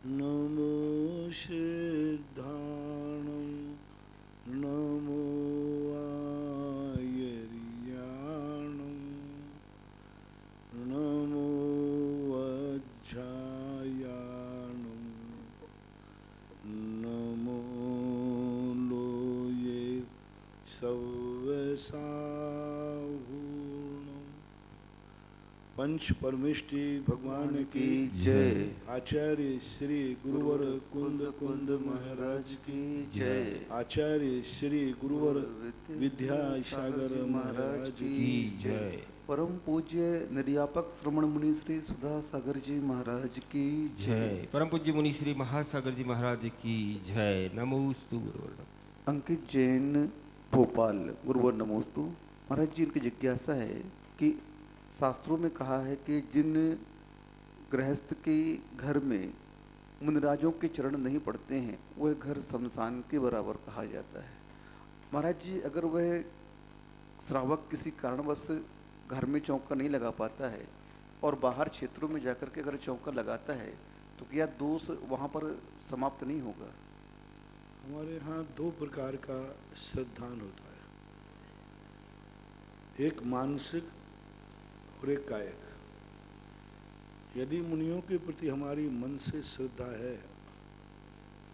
नमो सिद्धाणं नमो आयर्याणं नमो वज्रायाणं नमो लोये सव्यसाहूर्णं। पंच परमेष्टि भगवान की जय। आचार्य श्री गुरुवर कुंद कुंद महाराज की जय। आचार्य श्री गुरुवर विद्यासागर महाराज की जय। परम पूज्य निर्यापक श्रवण मुनि श्री सुधा सागर जी महाराज की जय। परम पूज्य मुनि श्री महासागर जी महाराज की जय। नमोस्तु गुरुवर। अंकित जैन भोपाल। गुरुवर नमोस्तु। महाराज जी, इनकी जिज्ञासा है कि शास्त्रों में कहा है कि जिन गृहस्थ के घर में मुनिराजों के चरण नहीं पड़ते हैं वह घर शमशान के बराबर कहा जाता है। महाराज जी, अगर वह श्रावक किसी कारणवश घर में चौका नहीं लगा पाता है और बाहर क्षेत्रों में जाकर के अगर चौका लगाता है तो क्या दोष वहाँ पर समाप्त नहीं होगा? हमारे यहाँ दो प्रकार का श्रद्धान होता है, एक मानसिक और एक कायिक। यदि मुनियों के प्रति हमारी मन से श्रद्धा है,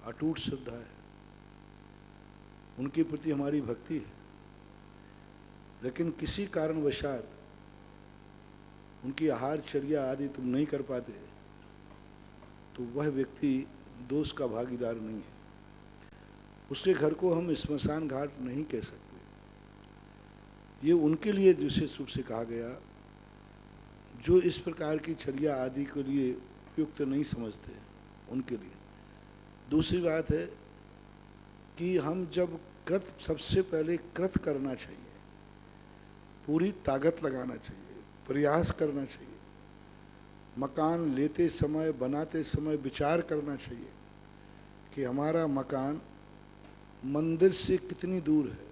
अटूट श्रद्धा है, उनके प्रति हमारी भक्ति है, लेकिन किसी कारणवशात उनकी आहारचर्या आदि तुम नहीं कर पाते, तो वह व्यक्ति दोष का भागीदार नहीं है। उसके घर को हम स्मशान घाट नहीं कह सकते। ये उनके लिए विशेष रूप से कहा गया जो इस प्रकार की चर्या आदि के लिए उपयुक्त नहीं समझते, उनके लिए। दूसरी बात है कि हम जब कृत, सबसे पहले कृत करना चाहिए, पूरी ताकत लगाना चाहिए, प्रयास करना चाहिए। मकान लेते समय, बनाते समय विचार करना चाहिए कि हमारा मकान मंदिर से कितनी दूर है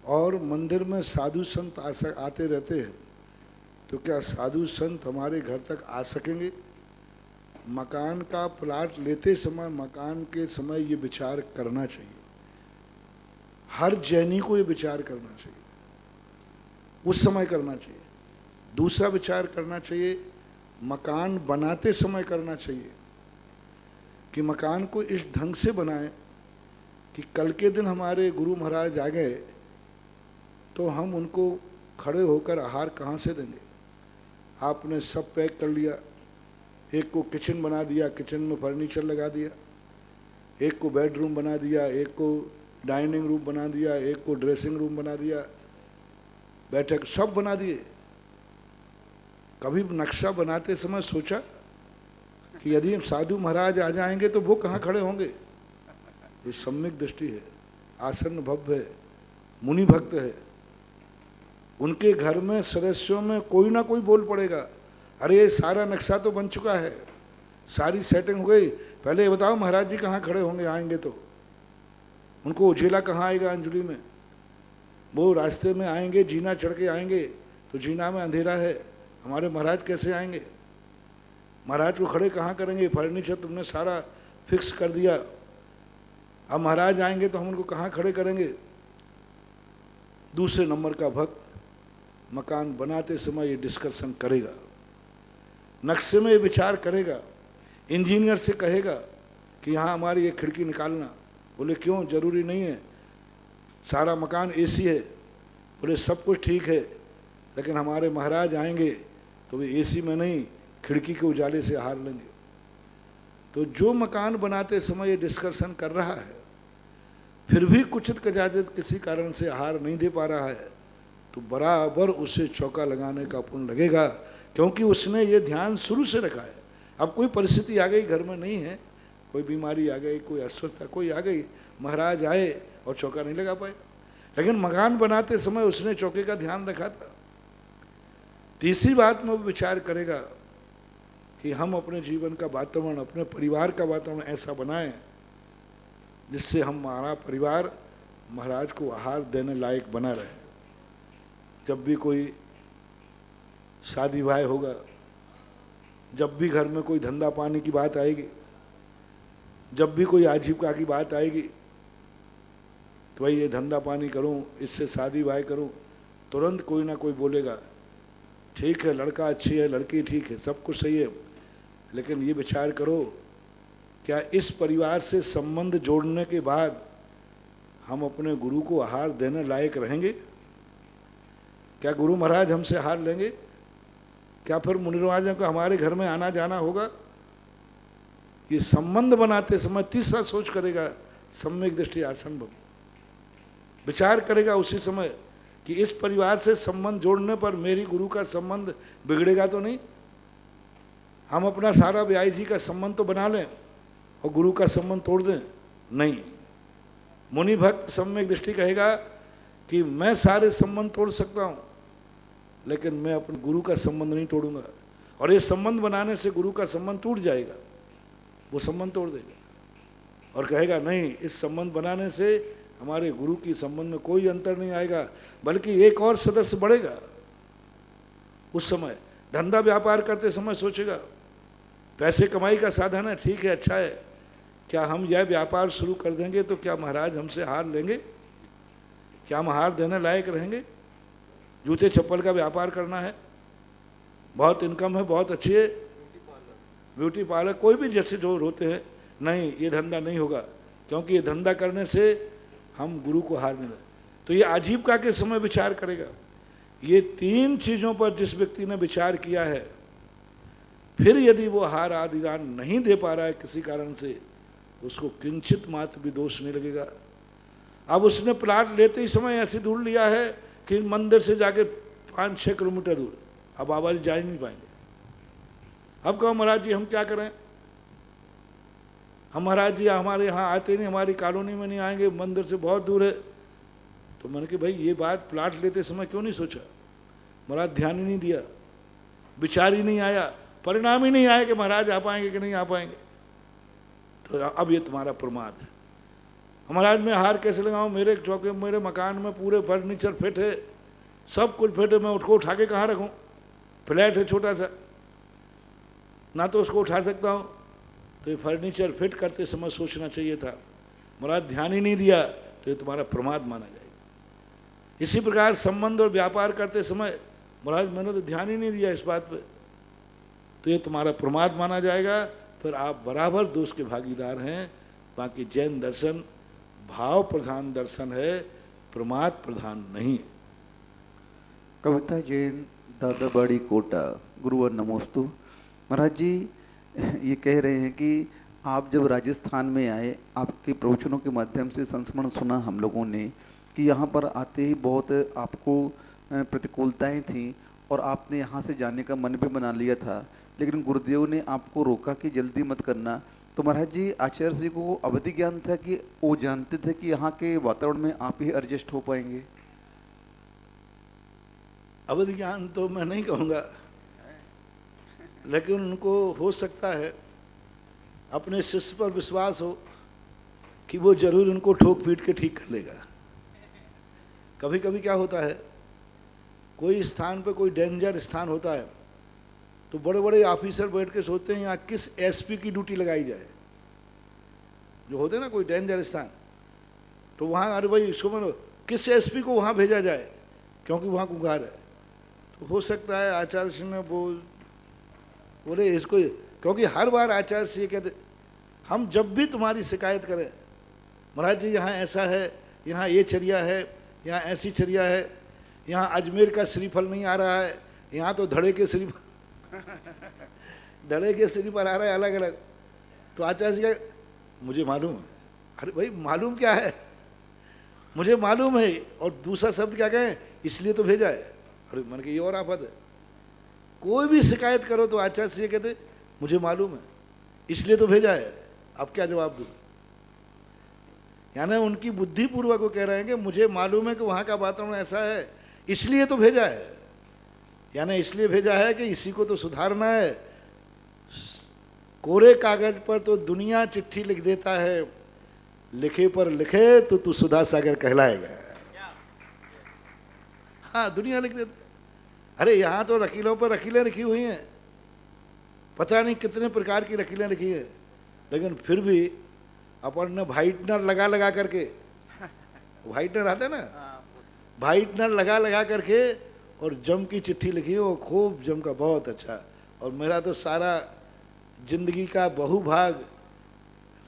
और मंदिर में साधु संत आते रहते हैं, तो क्या साधु संत हमारे घर तक आ सकेंगे? मकान का प्लाट लेते समय, मकान के समय ये विचार करना चाहिए। हर जैनी को ये विचार करना चाहिए, उस समय करना चाहिए। दूसरा विचार करना चाहिए, मकान बनाते समय करना चाहिए कि मकान को इस ढंग से बनाएं कि कल के दिन हमारे गुरु महाराज आ गए तो हम उनको खड़े होकर आहार कहाँ से देंगे? आपने सब पैक कर लिया, एक को किचन बना दिया, किचन में फर्नीचर लगा दिया, एक को बेडरूम बना दिया, एक को डाइनिंग रूम बना दिया, एक को ड्रेसिंग रूम बना दिया, बैठक सब बना दिए। कभी नक्शा बनाते समय सोचा कि यदि साधु महाराज आ जाएंगे तो वो कहाँ खड़े होंगे? ये सम्यक दृष्टि है, आसन्न भव्य है, मुनि भक्त है। उनके घर में सदस्यों में कोई ना कोई बोल पड़ेगा, अरे ये सारा नक्शा तो बन चुका है, सारी सेटिंग हो गई, पहले ये बताओ महाराज जी कहाँ खड़े होंगे आएंगे तो? उनको उजेला कहाँ आएगा अंजलि में? वो रास्ते में आएंगे, जीना चढ़ के आएंगे तो जीना में अंधेरा है, हमारे महाराज कैसे आएंगे? महाराज को खड़े कहाँ करेंगे? फर्नीचर तुमने सारा फिक्स कर दिया, अब महाराज आएंगे तो हम उनको कहाँ खड़े करेंगे? दूसरे नंबर का भक्त मकान बनाते समय ये डिस्कशन करेगा, नक्शे में ये विचार करेगा, इंजीनियर से कहेगा कि यहाँ हमारी ये खिड़की निकालना। बोले क्यों, जरूरी नहीं है, सारा मकान एसी है। बोले सब कुछ ठीक है, लेकिन हमारे महाराज आएंगे तो वे एसी में नहीं, खिड़की के उजाले से आहार लेंगे। तो जो मकान बनाते समय ये डिस्कशन कर रहा है, फिर भी कुचित कजाचित किसी कारण से आहार नहीं दे पा रहा है, तो बराबर उसे चौका लगाने का पुण्य लगेगा, क्योंकि उसने ये ध्यान शुरू से रखा है। अब कोई परिस्थिति आ गई, घर में नहीं है, कोई बीमारी आ गई, कोई अस्वस्थता कोई आ गई, महाराज आए और चौका नहीं लगा पाए, लेकिन मकान बनाते समय उसने चौके का ध्यान रखा था। तीसरी बात में वो विचार करेगा कि हम अपने जीवन का वातावरण, अपने परिवार का वातावरण ऐसा बनाएं जिससे हमारा परिवार महाराज को आहार देने लायक बना रहे। जब भी कोई शादी ब्याह होगा, जब भी घर में कोई धंधा पानी की बात आएगी, जब भी कोई आजीविका की बात आएगी, तो भाई ये धंधा पानी करूं, इससे शादी ब्याह करूं, तुरंत कोई ना कोई बोलेगा ठीक है, लड़का अच्छी है, लड़की ठीक है, सब कुछ सही है, लेकिन ये विचार करो क्या इस परिवार से संबंध जोड़ने के बाद हम अपने गुरु को आहार देने लायक रहेंगे? क्या गुरु महाराज हमसे आहार लेंगे? क्या फिर मुनिराजों को हमारे घर में आना जाना होगा? ये संबंध बनाते समय तीसरा सोच करेगा, सम्यक दृष्टि आसन भव, विचार करेगा उसी समय कि इस परिवार से संबंध जोड़ने पर मेरी गुरु का संबंध बिगड़ेगा तो नहीं। हम अपना सारा व्याय जी का संबंध तो बना लें और गुरु का संबंध तोड़ दें? नहीं। मुनि भक्त सम्यक दृष्टि कहेगा कि मैं सारे संबंध तोड़ सकता हूँ, लेकिन मैं अपने गुरु का संबंध नहीं तोड़ूंगा, और ये संबंध बनाने से गुरु का संबंध टूट जाएगा, वो संबंध तोड़ देगा और कहेगा नहीं, इस संबंध बनाने से हमारे गुरु की संबंध में कोई अंतर नहीं आएगा, बल्कि एक और सदस्य बढ़ेगा। उस समय धंधा व्यापार करते समय सोचेगा पैसे कमाई का साधन है, ठीक है, अच्छा है, क्या हम यह व्यापार शुरू कर देंगे तो क्या महाराज हमसे हार लेंगे? क्या हम हार देने लायक रहेंगे? जूते चप्पल का व्यापार करना है, बहुत इनकम है, बहुत अच्छी है, ब्यूटी पार्लर, कोई भी जैसे जो होते हैं, नहीं ये धंधा नहीं होगा, क्योंकि ये धंधा करने से हम गुरु को हार नहीं दें। तो ये आजीविका के समय विचार करेगा। ये तीन चीज़ों पर जिस व्यक्ति ने विचार किया है, फिर यदि वो हार आदि दान नहीं दे पा रहा है किसी कारण से, उसको किंचित मात्र भी दोष नहीं लगेगा। अब उसने प्लाट लेते ही समय ऐसी दूर लिया है कि मंदिर से जाके 5-6 किलोमीटर दूर, अब बाबा जी जा ही नहीं पाएंगे। अब कहो महाराज जी हम क्या करें, हम महाराज जी हमारे यहाँ आते नहीं, हमारी कॉलोनी में नहीं आएंगे, मंदिर से बहुत दूर है। तो मैंने कि भाई ये बात प्लाट लेते समय क्यों नहीं सोचा? महाराज ध्यान ही नहीं दिया, विचार ही नहीं आया, परिणाम ही नहीं आया कि महाराज आ पाएंगे कि नहीं आ पाएंगे। तो अब ये तुम्हारा प्रमाद है। महाराज मैं हार कैसे लगाऊं, मेरे चौके मेरे मकान में पूरे फर्नीचर फिट है, सब कुछ फिट है, मैं उसको उठा के कहाँ रखूं? फ्लैट है छोटा सा, ना तो उसको उठा सकता हूँ। तो ये फर्नीचर फिट करते समय सोचना चाहिए था, महाराज ध्यान ही नहीं दिया, तो ये तुम्हारा प्रमाद माना जाएगा। इसी प्रकार संबंध और व्यापार करते समय महाराज मैंने तो ध्यान ही नहीं दिया इस बात पे, तो ये तुम्हारा प्रमाद माना जाएगा, फिर आप बराबर दोष के भागीदार हैं। बाकी जैन दर्शन भाव प्रधान दर्शन है, प्रमाद प्रधान नहीं। कविता जैन, दादा बाड़ी कोटा, गुरुवर नमोस्तु। महाराज जी ये कह रहे हैं कि आप जब राजस्थान में आए, आपके प्रवचनों के माध्यम से संस्मरण सुना हम लोगों ने कि यहाँ पर आते ही बहुत आपको प्रतिकूलताएं थीं और आपने यहाँ से जाने का मन भी बना लिया था, लेकिन गुरुदेव ने आपको रोका कि जल्दी मत करना। तो महाराज जी आचार्य जी को अवधि ज्ञान था कि वो जानते थे कि यहाँ के वातावरण में आप ही एडजस्ट हो पाएंगे? अवधि ज्ञान तो मैं नहीं कहूँगा, लेकिन उनको हो सकता है अपने शिष्य पर विश्वास हो कि वो जरूर उनको ठोक पीट के ठीक कर लेगा। कभी कभी क्या होता है, कोई स्थान पे कोई डेंजर स्थान होता है तो बड़े बड़े ऑफिसर बैठ के सोचते हैं यहाँ किस एसपी की ड्यूटी लगाई जाए। जो होते हैं ना कोई डेंजर स्थान, तो वहाँ अरे भाई इसको मानो किस एसपी को वहाँ भेजा जाए, क्योंकि वहाँ कुंगार है। तो हो सकता है आचार्य सिंह ने बोले इसको, क्योंकि हर बार आचार्य सिंह कहते हम जब भी तुम्हारी शिकायत करें महाराज जी यहाँ ऐसा है, यहाँ ये चर्या है, यहाँ ऐसी चर्या है, यहाँ अजमेर का श्रीफल नहीं आ रहा है, यहाँ तो धड़े के श्रीफल धड़े के श्रीफल आ रहा है अलग अलग। तो आचार्य जी मुझे मालूम है। अरे भाई मालूम क्या है, मुझे मालूम है। और दूसरा शब्द क्या कहें, इसलिए तो भेजा है। अरे मन की ये और आफत है, कोई भी शिकायत करो तो आचार्य जी कहते मुझे मालूम है इसलिए तो भेजा है। अब क्या जवाब दूँ? यानी उनकी बुद्धिपूर्वक वो कह रहे हैं कि मुझे मालूम है कि वहाँ का वातावरण ऐसा है इसलिए तो भेजा है। यानी इसलिए भेजा है कि इसी को तो सुधारना है। कोरे कागज पर तो दुनिया चिट्ठी लिख देता है, लिखे पर लिखे तो तू सुधा सागर कहलाएगा। हाँ दुनिया लिख देता। अरे यहाँ तो वकीलों पर वकीलें रखी हुई हैं, पता नहीं कितने प्रकार की लकीरें लिखी है, लेकिन फिर भी अपन ने व्हाइटनर लगा लगा करके, व्हाइटनर आता है ना, व्हाइटनर लगा लगा करके और जम की चिट्ठी लिखी है, वो खूब जम का, बहुत अच्छा। और मेरा तो सारा जिंदगी का बहुभाग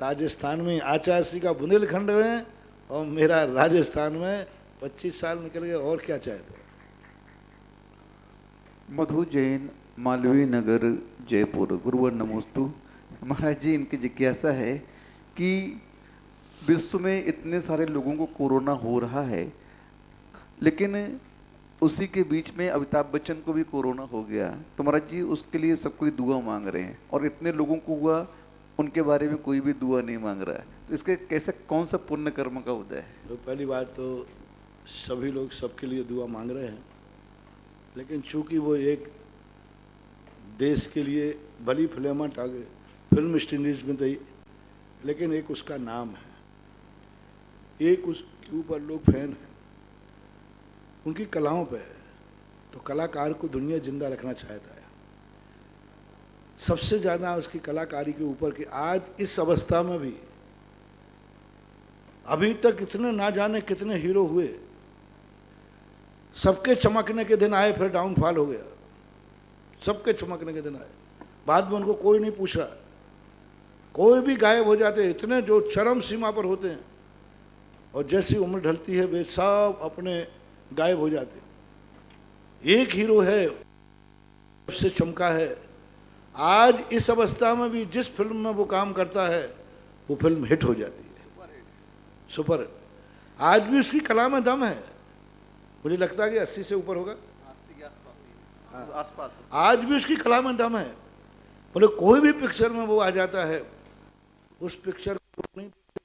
राजस्थान में, आचार्य का बुंदेलखंड में, और मेरा राजस्थान में 25 साल निकल गए, और क्या चाहते। मधु जैन, मालवीय नगर, जयपुर। गुरुवर नमोस्तु। महाराज जी, इनकी जिज्ञासा है कि विश्व में इतने सारे लोगों को कोरोना हो रहा है, लेकिन उसी के बीच में अमिताभ बच्चन को भी कोरोना हो गया, तो महाराज जी उसके लिए सब कोई दुआ मांग रहे हैं, और इतने लोगों को हुआ उनके बारे में कोई भी दुआ नहीं मांग रहा है, तो इसके कैसे, कौन सा पुण्य कर्म का उदय है? तो पहली बात तो सभी लोग सबके लिए दुआ मांग रहे हैं, लेकिन चूंकि वो एक देश के लिए भली फिल्म टागे, फिल्म इंडस्ट्रीज में थी, लेकिन एक उसका नाम है, एक उसके ऊपर लोग फैन हैं, उनकी कलाओं पे है, तो कलाकार को दुनिया जिंदा रखना चाहता है। सबसे ज़्यादा उसकी कलाकारी के ऊपर कि आज इस अवस्था में भी अभी तक इतने ना जाने कितने हीरो हुए, सबके चमकने के दिन आए, फिर डाउनफॉल हो गया। सबके चमकने के दिन आए, बाद में उनको कोई नहीं पूछ रहा, कोई भी गायब हो जाते, इतने जो चरम सीमा पर होते हैं, और जैसी उम्र ढलती है वे सब अपने गायब हो जाते। एक हीरो है सबसे चमका है, आज इस अवस्था में भी जिस फिल्म में वो काम करता है वो फिल्म हिट हो जाती है, सुपर हिट। आज भी उसकी कला में दम है, मुझे लगता है कि 80 से ऊपर होगा, 80 के आसपास, आसपास। आज भी उसकी कला में दम है। बोले कोई भी पिक्चर में वो आ जाता है, उस पिक्चर को नहीं देखते।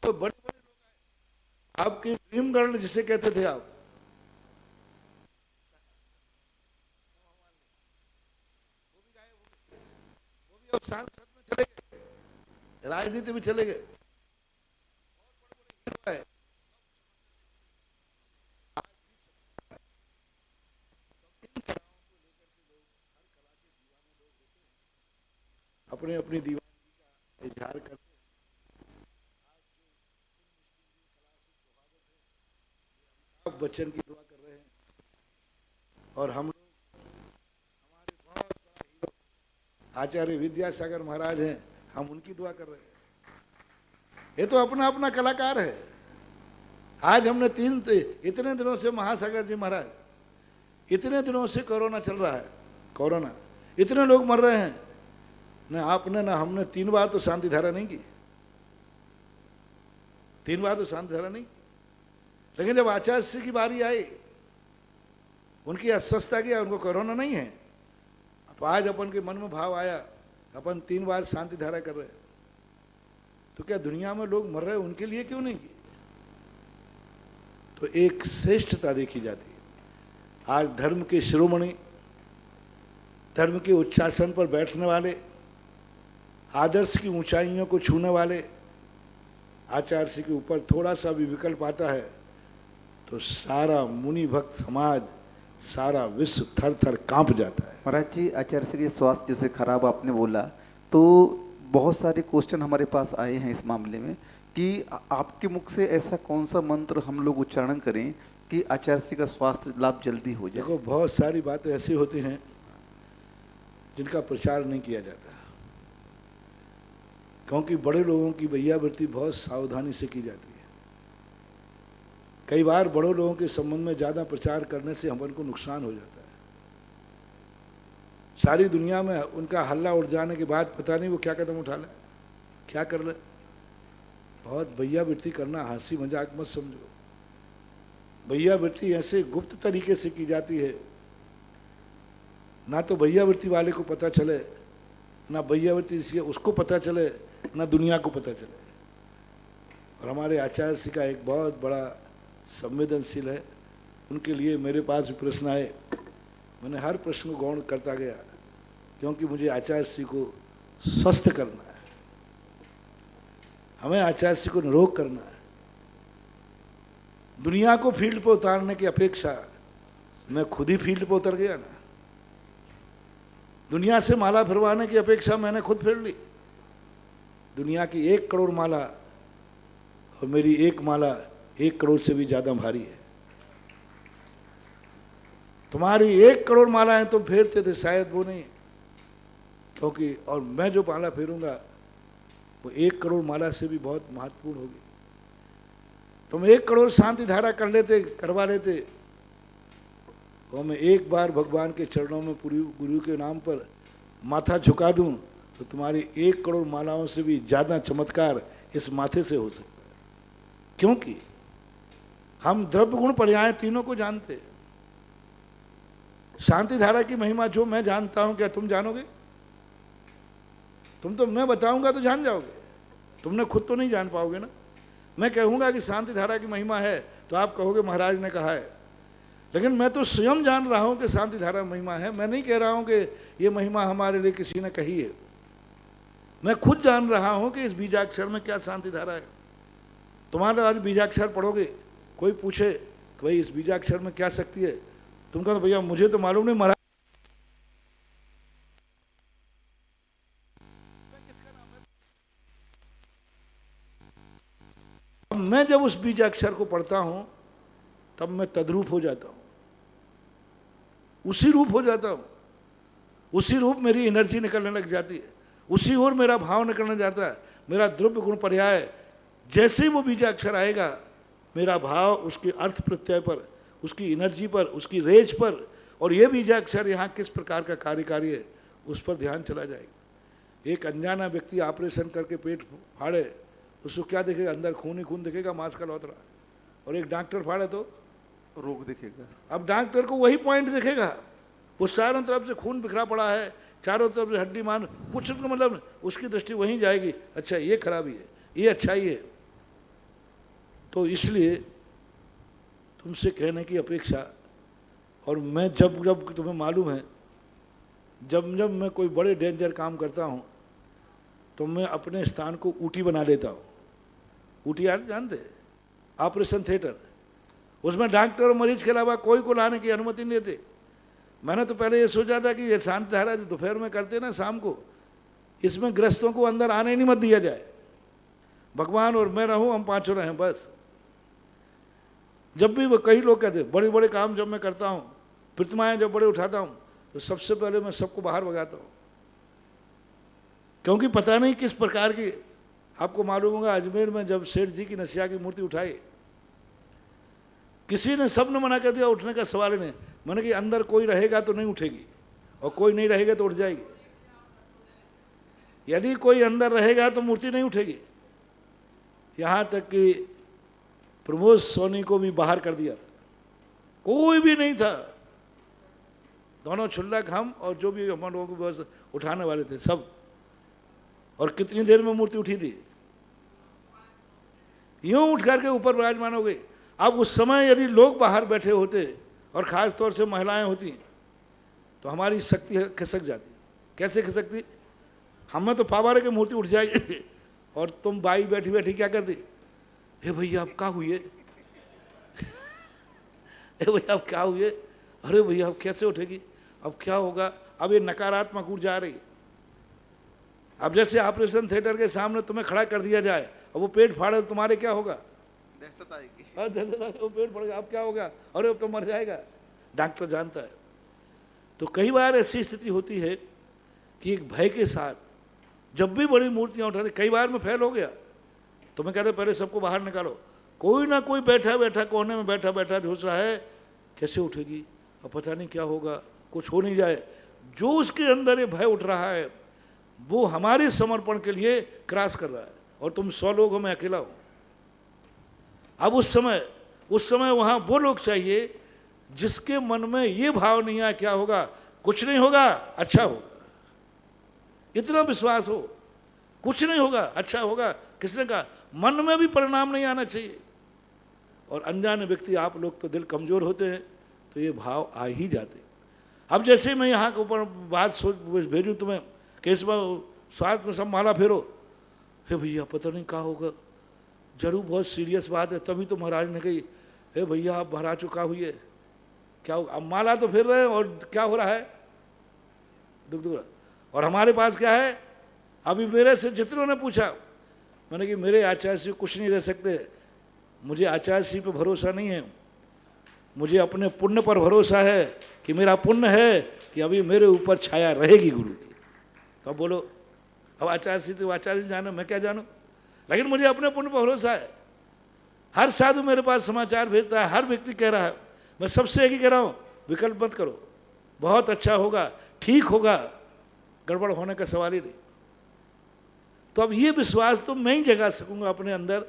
तो बड़े बड़े लोग आए, आपके ड्रीम गर्ल जिसे कहते थे आप, वो भी गायब हो गए, वो भी अब सांसद में चले गए, राजनीति में चले गए। अपने अपनी दीवानगी का इजहार करते हैं। अमिताभ बच्चन की दुआ कर रहे हैं, और हम लोग, हमारे बहुत बड़ा हीरो आचार्य विद्यासागर महाराज हैं, हम उनकी दुआ कर रहे हैं। ये तो अपना अपना कलाकार है। आज हमने इतने दिनों से महासागर जी महाराज, इतने दिनों से कोरोना चल रहा है, कोरोना इतने लोग मर रहे हैं, ना आपने ना हमने 3 बार तो शांति धारा नहीं की, 3 बार तो शांति धारा नहीं। लेकिन जब आचार्य श्री की बारी आई, उनकी अस्वस्थता की, उनको कोरोना नहीं है, तो आज अपन के मन में भाव आया, अपन 3 बार शांति धारा कर रहे हैं, तो क्या दुनिया में लोग मर रहे हैं, उनके लिए क्यों नहीं की? तो एक श्रेष्ठता देखी जाती है। आज धर्म के शिरोमणि, धर्म के उच्चासन पर बैठने वाले, आदर्श की ऊंचाइयों को छूने वाले आचार्य श्री के ऊपर थोड़ा सा भी विकल्प आता है तो सारा मुनि भक्त समाज, सारा विश्व थर थर कांप जाता है। महाराज जी, आचार्य श्री के स्वास्थ्य जैसे खराब आपने बोला, तो बहुत सारे क्वेश्चन हमारे पास आए हैं इस मामले में कि आपके मुख से ऐसा कौन सा मंत्र हम लोग उच्चारण करें कि आचार्य श्री का स्वास्थ्य लाभ जल्दी हो जाए? देखो, बहुत सारी बातें ऐसी होती हैं जिनका प्रचार नहीं किया जाता, क्योंकि बड़े लोगों की भैयावृत्ति बहुत सावधानी से की जाती है। कई बार बड़ों लोगों के संबंध में ज़्यादा प्रचार करने से हमन को नुकसान हो जाता है। सारी दुनिया में उनका हल्ला उठ जाने के बाद पता नहीं वो क्या कदम उठा ले, क्या कर ले। बहुत भैयावृत्ति करना हंसी मजाक मत समझो। भैयावृत्ति ऐसे गुप्त तरीके से की जाती है, ना तो भैयावृत्ति वाले को पता चले, ना भैयावृत्ति से उसको पता चले, ना दुनिया को पता चले। और हमारे आचार्य श्री का एक बहुत बड़ा संवेदनशील है, उनके लिए मेरे पास भी प्रश्न आए, मैंने हर प्रश्न को गौण करता गया, क्योंकि मुझे आचार्य श्री को स्वस्थ करना है, हमें आचार्य श्री को निरोग करना है। दुनिया को फील्ड पर उतारने की अपेक्षा मैं खुद ही फील्ड पर उतर गया ना। दुनिया से माला फिरवाने की अपेक्षा मैंने खुद फिर ली। दुनिया की 1 करोड़ माला और मेरी एक माला 1 करोड़ से भी ज्यादा भारी है। तुम्हारी 1 करोड़ मालाएं तुम फेरते थे, शायद वो नहीं, क्योंकि और मैं जो माला फेरूंगा वो 1 करोड़ माला से भी बहुत महत्वपूर्ण होगी। तुम 1 करोड़ शांति धारा करवा लेते, और मैं एक बार भगवान के चरणों में पूरी गुरु के नाम पर माथा झुका दूं तो तुम्हारी 1 करोड़ मालाओं से भी ज्यादा चमत्कार इस माथे से हो सकता है। क्योंकि हम द्रव्य गुण पर्याय तीनों को जानते हैं। शांति धारा की महिमा जो मैं जानता हूं, क्या तुम जानोगे? तुम तो मैं बताऊंगा तो जान जाओगे, तुमने खुद तो नहीं जान पाओगे ना। मैं कहूंगा कि शांति धारा की महिमा है तो आप कहोगे महाराज ने कहा है, लेकिन मैं तो स्वयं जान रहा हूं कि शांति धारा महिमा है। मैं नहीं कह रहा हूं कि ये महिमा हमारे लिए किसी ने कही है, मैं खुद जान रहा हूं कि इस बीजाक्षर में क्या शांति धारा है। तुम्हारे आज बीजाक्षर पढ़ोगे, कोई पूछे कि भाई इस बीजाक्षर में क्या शक्ति है, तुम कहो भैया मुझे तो मालूम नहीं महाराज। मैं जब उस बीजाक्षर को पढ़ता हूं तब मैं तद्रूप हो जाता हूं, उसी रूप हो जाता हूं, उसी रूप मेरी एनर्जी निकलने लग जाती है, उसी ओर मेरा भाव निकलने जाता है। मेरा द्रव्य गुण पर्याय जैसे ही वो बीजाक्षर आएगा, मेरा भाव उसके अर्थ प्रत्यय पर, उसकी एनर्जी पर, उसकी रेज पर, और ये बीजाक्षर यहाँ किस प्रकार का कार्यकारी है उस पर ध्यान चला जाएगा। एक अनजाना व्यक्ति ऑपरेशन करके पेट फाड़े, उसको क्या दिखेगा? अंदर खून ही खून दिखेगा, मांस का लौतरा। और एक डॉक्टर फाड़े तो रोग दिखेगा। अब डॉक्टर को वही पॉइंट दिखेगा, वो चारों तरफ से खून बिखरा पड़ा है, चारों तरफ से हड्डी मान, कुछ तो मतलब उसकी दृष्टि वहीं जाएगी, अच्छा ये खराबी है, ये अच्छाई है। तो इसलिए तुमसे कहने की अपेक्षा, और मैं जब जब तुम्हें मालूम है, जब जब मैं कोई बड़े डेंजर काम करता हूँ तो मैं अपने स्थान को ऊटी बना लेता हूँ। ऊटी आप जानते, ऑपरेशन थिएटर, उसमें डॉक्टर और मरीज के अलावा कोई को लाने की अनुमति नहीं देते। मैंने तो पहले ये सोचा था कि ये शांति धारा जो दोपहर में करते ना शाम को, इसमें ग्रस्तों को अंदर आने नहीं मत दिया जाए, भगवान और मैं रहूं, हम पांचों रहें बस। जब भी वो कई लोग कहते बड़े बड़े काम जब मैं करता हूं, प्रतिमाएं जब बड़े उठाता हूं, तो सबसे पहले मैं सबको बाहर भगाता हूं, क्योंकि पता नहीं किस प्रकार की। आपको मालूम होगा अजमेर में जब सेठ जी की नसिया की मूर्ति उठाई, किसी ने, सब ने मना कर दिया, उठने का सवाल ही नहीं। मैंने कि अंदर कोई रहेगा तो नहीं उठेगी, और कोई नहीं रहेगा तो उठ जाएगी। यदि कोई अंदर रहेगा तो मूर्ति नहीं उठेगी। यहां तक कि प्रमोद सोनी को भी बाहर कर दिया था, कोई भी नहीं था, दोनों छुल्लक हम और जो भी हम लोगों को बस उठाने वाले थे सब। और कितनी देर में मूर्ति उठी थी, यूं उठ करके ऊपर विराजमान हो गई। अब उस समय यदि लोग बाहर बैठे होते और खास तौर से महिलाएं होती तो हमारी शक्ति खिसक जाती। कैसे खिसकती? हमें तो फावारे की मूर्ति उठ जाएगी, और तुम बाई बैठी बैठी क्या करती? हे भैया अब क्या हुए, हे भैया अब क्या हुए, अरे भैया अब कैसे उठेगी, अब क्या होगा? अब ये नकारात्मक ऊर्जा आ रही। अब जैसे ऑपरेशन थिएटर के सामने तुम्हें खड़ा कर दिया जाए और वो पेट फाड़े तो तुम्हारे क्या होगा? दहशत आएगी। वो पेट फाड़ेगा, अब क्या होगा? अरे अब तो मर जाएगा, डॉक्टर जानता है। तो कई बार ऐसी स्थिति होती है कि एक भय के साथ जब भी बड़ी मूर्तियां उठाते, कई बार मैं फेल हो गया, तो मैं कहते पहले सबको बाहर निकालो। कोई ना कोई बैठा बैठा कोने में बैठा बैठा झूठ रहा है, कैसे उठेगी, अब पता नहीं क्या होगा, कुछ हो नहीं जाए। जो उसके अंदर ये भय उठ रहा है वो हमारे समर्पण के लिए क्रॉस कर रहा है, और तुम 100 लोग हो, मैं अकेला हूं। अब उस समय वहां वो लोग चाहिए जिसके मन में ये भाव नहीं आया क्या होगा, कुछ नहीं होगा, अच्छा होगा, इतना विश्वास हो, कुछ नहीं होगा, अच्छा होगा। किसने कहा? मन में भी परिणाम नहीं आना चाहिए। और अनजाने व्यक्ति, आप लोग तो दिल कमजोर होते हैं, तो ये भाव आ ही जाते। अब जैसे मैं यहाँ के ऊपर बात सोच भेजूँ तुम्हें कि इस बार स्वास्थ्य में सब माला फेरो, हे भैया पता नहीं क्या होगा, जरूर बहुत सीरियस बात है। तभी तो महाराज ने कही ए भैया आप भरा चुका हुई, क्या हो, अब माला तो फिर रहे हैं और क्या हो रहा है, दुख दुख। और हमारे पास क्या है, अभी मेरे से जितनों ने पूछा, मैंने कि मेरे आचार्य श्री कुछ नहीं रह सकते, मुझे आचार्य श्री पे भरोसा नहीं है, मुझे अपने पुण्य पर भरोसा है कि मेरा पुण्य है कि अभी मेरे ऊपर छाया रहेगी गुरु की। तो अब बोलो, अब आचार्य श्री तो आचार्य जानो, मैं क्या जानूं, लेकिन मुझे अपने पुण्य पर भरोसा है। हर साधु मेरे पास समाचार भेजता है, हर व्यक्ति कह रहा है, मैं सबसे एक ही कह रहा हूँ, विकल्प मत करो, बहुत अच्छा होगा, ठीक होगा, गड़बड़ होने का सवाल ही नहीं। तो अब ये विश्वास तो मैं ही जगा सकूंगा अपने अंदर,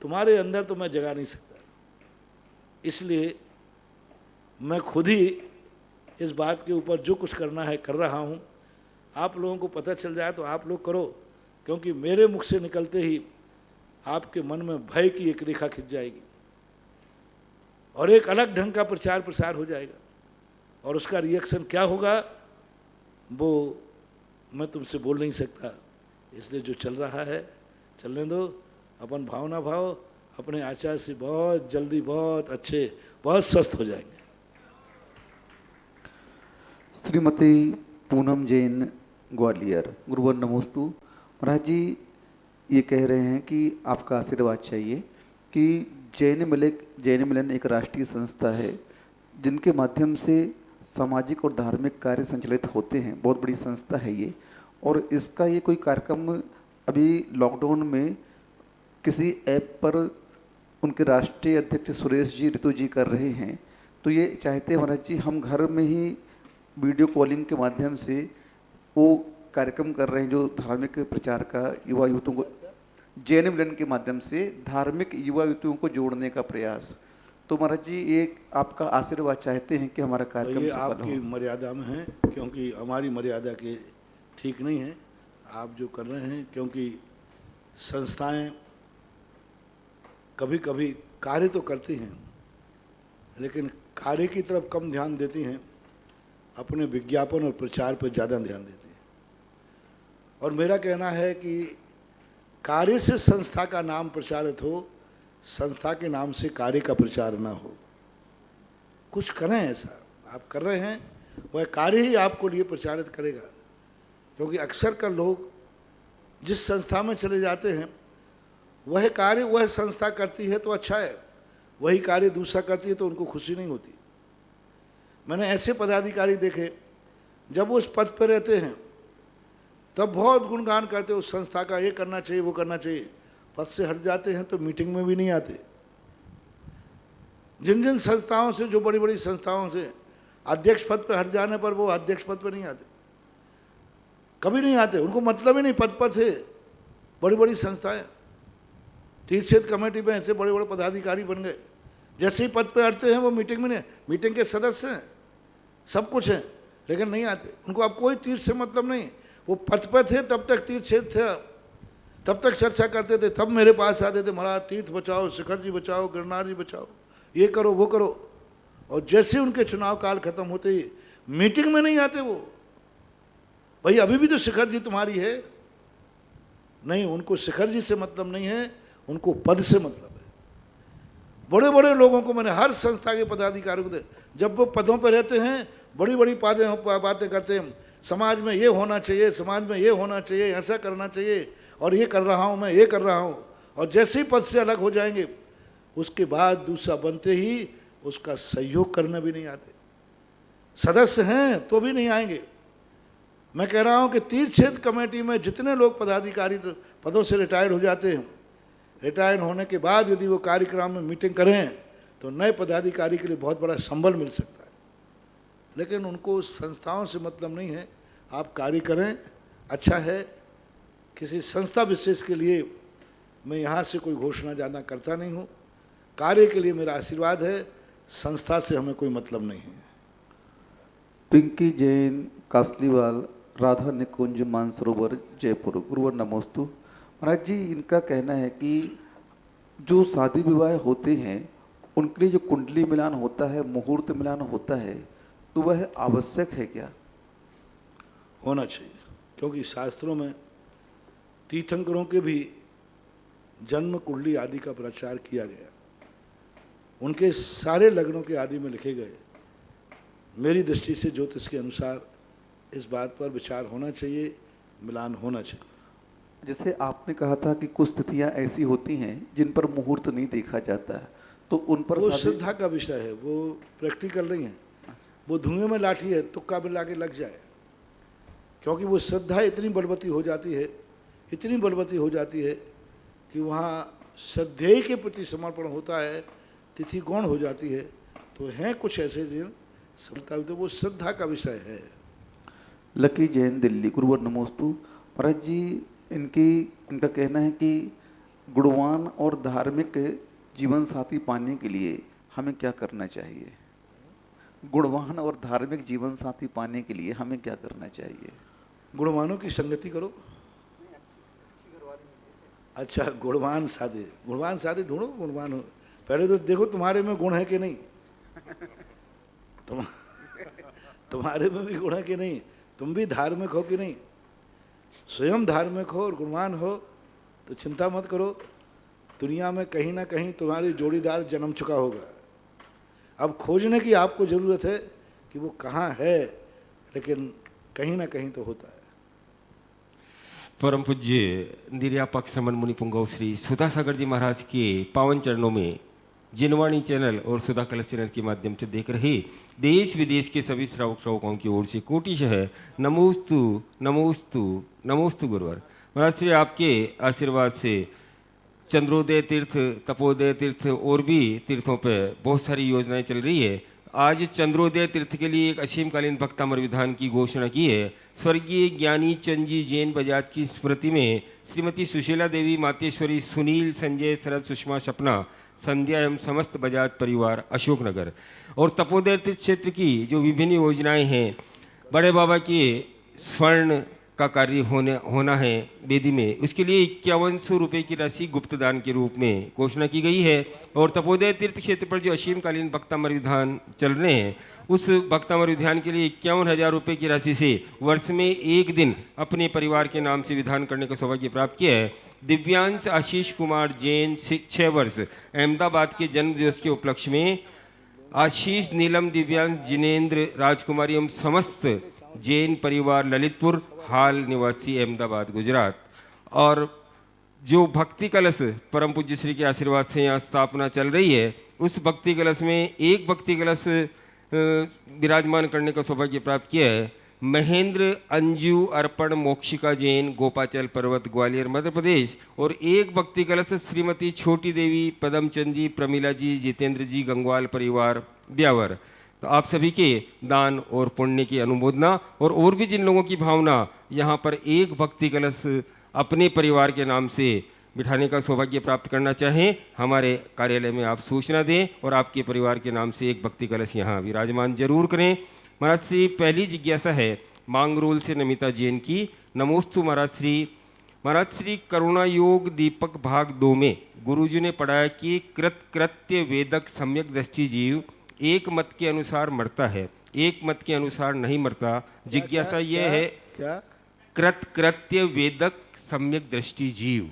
तुम्हारे अंदर तो मैं जगा नहीं सकता। इसलिए मैं खुद ही इस बात के ऊपर जो कुछ करना है कर रहा हूँ। आप लोगों को पता चल जाए तो आप लोग करो, क्योंकि मेरे मुख से निकलते ही आपके मन में भय की एक रेखा खिंच जाएगी और एक अलग ढंग का प्रचार प्रसार हो जाएगा, और उसका रिएक्शन क्या होगा वो मैं तुमसे बोल नहीं सकता। इसलिए जो चल रहा है चलने दो, अपन भावना भाव, अपने आचार से बहुत जल्दी बहुत अच्छे बहुत स्वस्थ हो जाएंगे। श्रीमती पूनम जैन ग्वालियर, गुरुवर नमोस्तु। महाराज जी ये कह रहे हैं कि आपका आशीर्वाद चाहिए कि जैन मिलन एक राष्ट्रीय संस्था है जिनके माध्यम से सामाजिक और धार्मिक कार्य संचालित होते हैं, बहुत बड़ी संस्था है ये। और इसका ये कोई कार्यक्रम अभी लॉकडाउन में किसी ऐप पर उनके राष्ट्रीय अध्यक्ष सुरेश जी ऋतु जी कर रहे हैं, तो ये चाहते हैं महाराज जी हम घर में ही वीडियो कॉलिंग के माध्यम से वो कार्यक्रम कर रहे हैं जो धार्मिक प्रचार का, युवा युवकों को जैन मिलन के माध्यम से धार्मिक युवा युवकों को जोड़ने का प्रयास। तो महाराज जी ये आपका आशीर्वाद चाहते हैं कि हमारा कार्यक्रम ये सफल आपकी हो। मर्यादा में है, क्योंकि हमारी मर्यादा के ठीक नहीं है आप जो कर रहे हैं, क्योंकि संस्थाएं कभी कभी कार्य तो करती हैं लेकिन कार्य की तरफ कम ध्यान देती हैं, अपने विज्ञापन और प्रचार पर ज़्यादा ध्यान देती हैं। और मेरा कहना है कि कार्य से संस्था का नाम प्रचारित हो, संस्था के नाम से कार्य का प्रचार ना हो। कुछ करें, ऐसा आप कर रहे हैं वह कार्य ही आपको लिए प्रचारित करेगा, क्योंकि अक्सर कर लोग जिस संस्था में चले जाते हैं वह कार्य वह संस्था करती है तो अच्छा है, वही कार्य दूसरा करती है तो उनको खुशी नहीं होती। मैंने ऐसे पदाधिकारी देखे जब वो उस पद पर रहते हैं तब बहुत गुणगान करते उस संस्था का, ये करना चाहिए वो करना चाहिए, पद से हट जाते हैं तो मीटिंग में भी नहीं आते। जिन जिन संस्थाओं से, जो बड़ी बड़ी संस्थाओं से अध्यक्ष पद पर हट जाने पर वो अध्यक्ष पद पर नहीं आते, कभी नहीं आते, उनको मतलब ही नहीं, पद पर थे। बड़ी बड़ी संस्थाएं, तीर्थ क्षेत्र कमेटी में ऐसे बड़े बड़े पदाधिकारी बन गए, जैसे ही पद पे हटते हैं वो मीटिंग में नहीं, मीटिंग के सदस्य हैं, सब कुछ हैं, लेकिन नहीं आते। उनको अब कोई तीर्थ से मतलब नहीं, वो पद पर थे तब तक तीर्थ क्षेत्र था, तब तक चर्चा करते थे, तब मेरे पास आते थे, महाराज तीर्थ बचाओ, शिखर जी बचाओ, गिरनार जी बचाओ, ये करो वो करो। और जैसे उनके चुनाव काल खत्म होते ही मीटिंग में नहीं आते वो, भाई अभी भी तो शिखर जी तुम्हारी है। नहीं, उनको शिखर जी से मतलब नहीं है, उनको पद से मतलब है। बड़े बड़े लोगों को मैंने हर संस्था के पदाधिकारियों को, जब वो पदों पर रहते हैं बड़ी बड़ी बातें करते हैं, समाज में ये होना चाहिए, समाज में ये होना चाहिए, ऐसा करना चाहिए, और ये कर रहा हूँ, मैं ये कर रहा हूँ। और जैसे ही पद से अलग हो जाएंगे उसके बाद दूसरा बनते ही उसका सहयोग करने भी नहीं आते, सदस्य हैं तो भी नहीं आएंगे। मैं कह रहा हूँ कि तीर्थ क्षेत्र कमेटी में जितने लोग पदाधिकारी पदों से रिटायर्ड हो जाते हैं, रिटायर होने के बाद यदि वो कार्यक्रम में मीटिंग करें तो नए पदाधिकारी के लिए बहुत बड़ा संबल मिल सकता है। लेकिन उनको संस्थाओं से मतलब नहीं है, आप कार्य करें, अच्छा है। किसी संस्था विशेष के लिए मैं यहाँ से कोई घोषणा ज़्यादा करता नहीं हूँ, कार्य के लिए मेरा आशीर्वाद है, संस्था से हमें कोई मतलब नहीं है। पिंकी जैन कासलीवाल, राधा निकुंज मानसरोवर, जयपुर, गुरुवर नमोस्तु। महाराज जी इनका कहना है कि जो शादी विवाह होते हैं उनके लिए जो कुंडली मिलान होता है, मुहूर्त मिलान होता है, तो वह आवश्यक है क्या? होना चाहिए, क्योंकि शास्त्रों में तीर्थंकरों के भी जन्म कुंडली आदि का प्रचार किया गया। उनके सारे लग्नों के आदि में लिखे गए। मेरी दृष्टि से ज्योतिष के अनुसार इस बात पर विचार होना चाहिए, मिलान होना चाहिए। जैसे आपने कहा था कि कुछ तिथियां ऐसी होती हैं जिन पर मुहूर्त नहीं देखा जाता है, तो उन पर वो शादी- श्रद्धा का विषय है, वो प्रैक्टिकल नहीं है। वो धुएं में लाठी है, तुक्का मिला के लग जाए, क्योंकि वो श्रद्धा इतनी बलवती हो जाती है, इतनी बलवती हो जाती है कि वहाँ श्रद्धेय के प्रति समर्पण होता है, तिथि गौण हो जाती है। तो हैं कुछ ऐसे दिन सफलता, तो वो श्रद्धा का विषय है। लकी जैन दिल्ली, गुरुवर नमोस्तु। महाराज जी, इनका कहना है कि गुणवान और धार्मिक जीवन साथी पाने के लिए हमें क्या करना चाहिए? गुणवान और धार्मिक जीवन साथी पाने के लिए हमें क्या करना चाहिए? गुणवानों की संगति करो। अच्छा, गुणवान शादी ढूंढो, गुणवान हो। पहले तो देखो तुम्हारे में गुण है कि नहीं, तुम्हारे में भी गुण है कि नहीं, तुम भी धार्मिक हो कि नहीं। स्वयं धार्मिक हो और गुणवान हो तो चिंता मत करो, दुनिया में कहीं ना कहीं तुम्हारी जोड़ीदार जन्म चुका होगा। अब खोजने की आपको ज़रूरत है कि वो कहाँ है, लेकिन कहीं ना कहीं तो होता है। परम पूज्य निर्यापक श्रमण मुनि पुंगव श्री सुधा सागर जी महाराज के पावन चरणों में जिनवाणी चैनल और सुधा कलश चैनल के माध्यम से देख रहे देश विदेश के सभी श्रावक श्रावकों की ओर से कोटिशः नमोस्तु नमोस्तु नमोस्तु गुरुवर। महाराज श्री आपके आशीर्वाद से चंद्रोदय तीर्थ, तपोदय तीर्थ और भी तीर्थों पर बहुत सारी योजनाएं चल रही है। आज चंद्रोदय तीर्थ के लिए एक असीमकालीन भक्तामर विधान की घोषणा की है। स्वर्गीय ज्ञानी चंद जी जैन बजाज की स्मृति में श्रीमती सुशीला देवी, मातेश्वरी, सुनील, संजय, शरद, सुषमा, सपना, संध्या एवं समस्त बजाज परिवार अशोकनगर और तपोदय तीर्थ क्षेत्र की जो विभिन्न योजनाएं हैं, बड़े बाबा के स्वर्ण का कार्य होना है वेदी में, उसके लिए 5100 रुपये की राशि गुप्त दान के रूप में घोषणा की गई है। और तपोदय तीर्थ क्षेत्र पर जो असीमकालीन भक्तामर विधान चल रहे हैं, उस भक्तामर विधान के लिए 51,000 रुपये की राशि से वर्ष में एक दिन अपने परिवार के नाम से विधान करने का सौभाग्य प्राप्त किया है। दिव्यांश आशीष कुमार जैन 6 वर्ष अहमदाबाद के जन्म दिवस के उपलक्ष्य में आशीष, नीलम, दिव्यांश, जिनेन्द्र, राजकुमारी एवं समस्त जैन परिवार ललितपुर हाल निवासी अहमदाबाद गुजरात। और जो भक्ति कलश परम पूज्य श्री के आशीर्वाद से यहाँ स्थापना चल रही है, उस भक्ति कलश में एक भक्ति कलश विराजमान करने का सौभाग्य प्राप्त किया है। महेंद्र, अंजू, अर्पण, मोक्षिका जैन, गोपाचल पर्वत, ग्वालियर मध्य प्रदेश। और एक भक्ति कलश श्रीमती छोटी देवी, पदमचंद जी, प्रमिला जी, जितेंद्र जी, गंगवाल परिवार ब्यावर। तो आप सभी के दान और पुण्य की अनुमोदना और भी जिन लोगों की भावना यहाँ पर एक भक्ति कलश अपने परिवार के नाम से बिठाने का सौभाग्य प्राप्त करना चाहें, हमारे कार्यालय में आप सूचना दें और आपके परिवार के नाम से एक भक्ति कलश यहाँ विराजमान जरूर करें। महाराज श्री, पहली जिज्ञासा है मांगरोल से नमिता जैन की। नमोस्तु महाराज श्री। महाराज श्री, करुणा योग दीपक भाग 2 में गुरुजी ने पढ़ाया कि कृत्य वेदक सम्यक दृष्टि जीव एक मत के अनुसार मरता है, एक मत के अनुसार नहीं मरता। जिज्ञासा यह है, क्या कृत्य वेदक सम्यक दृष्टि जीव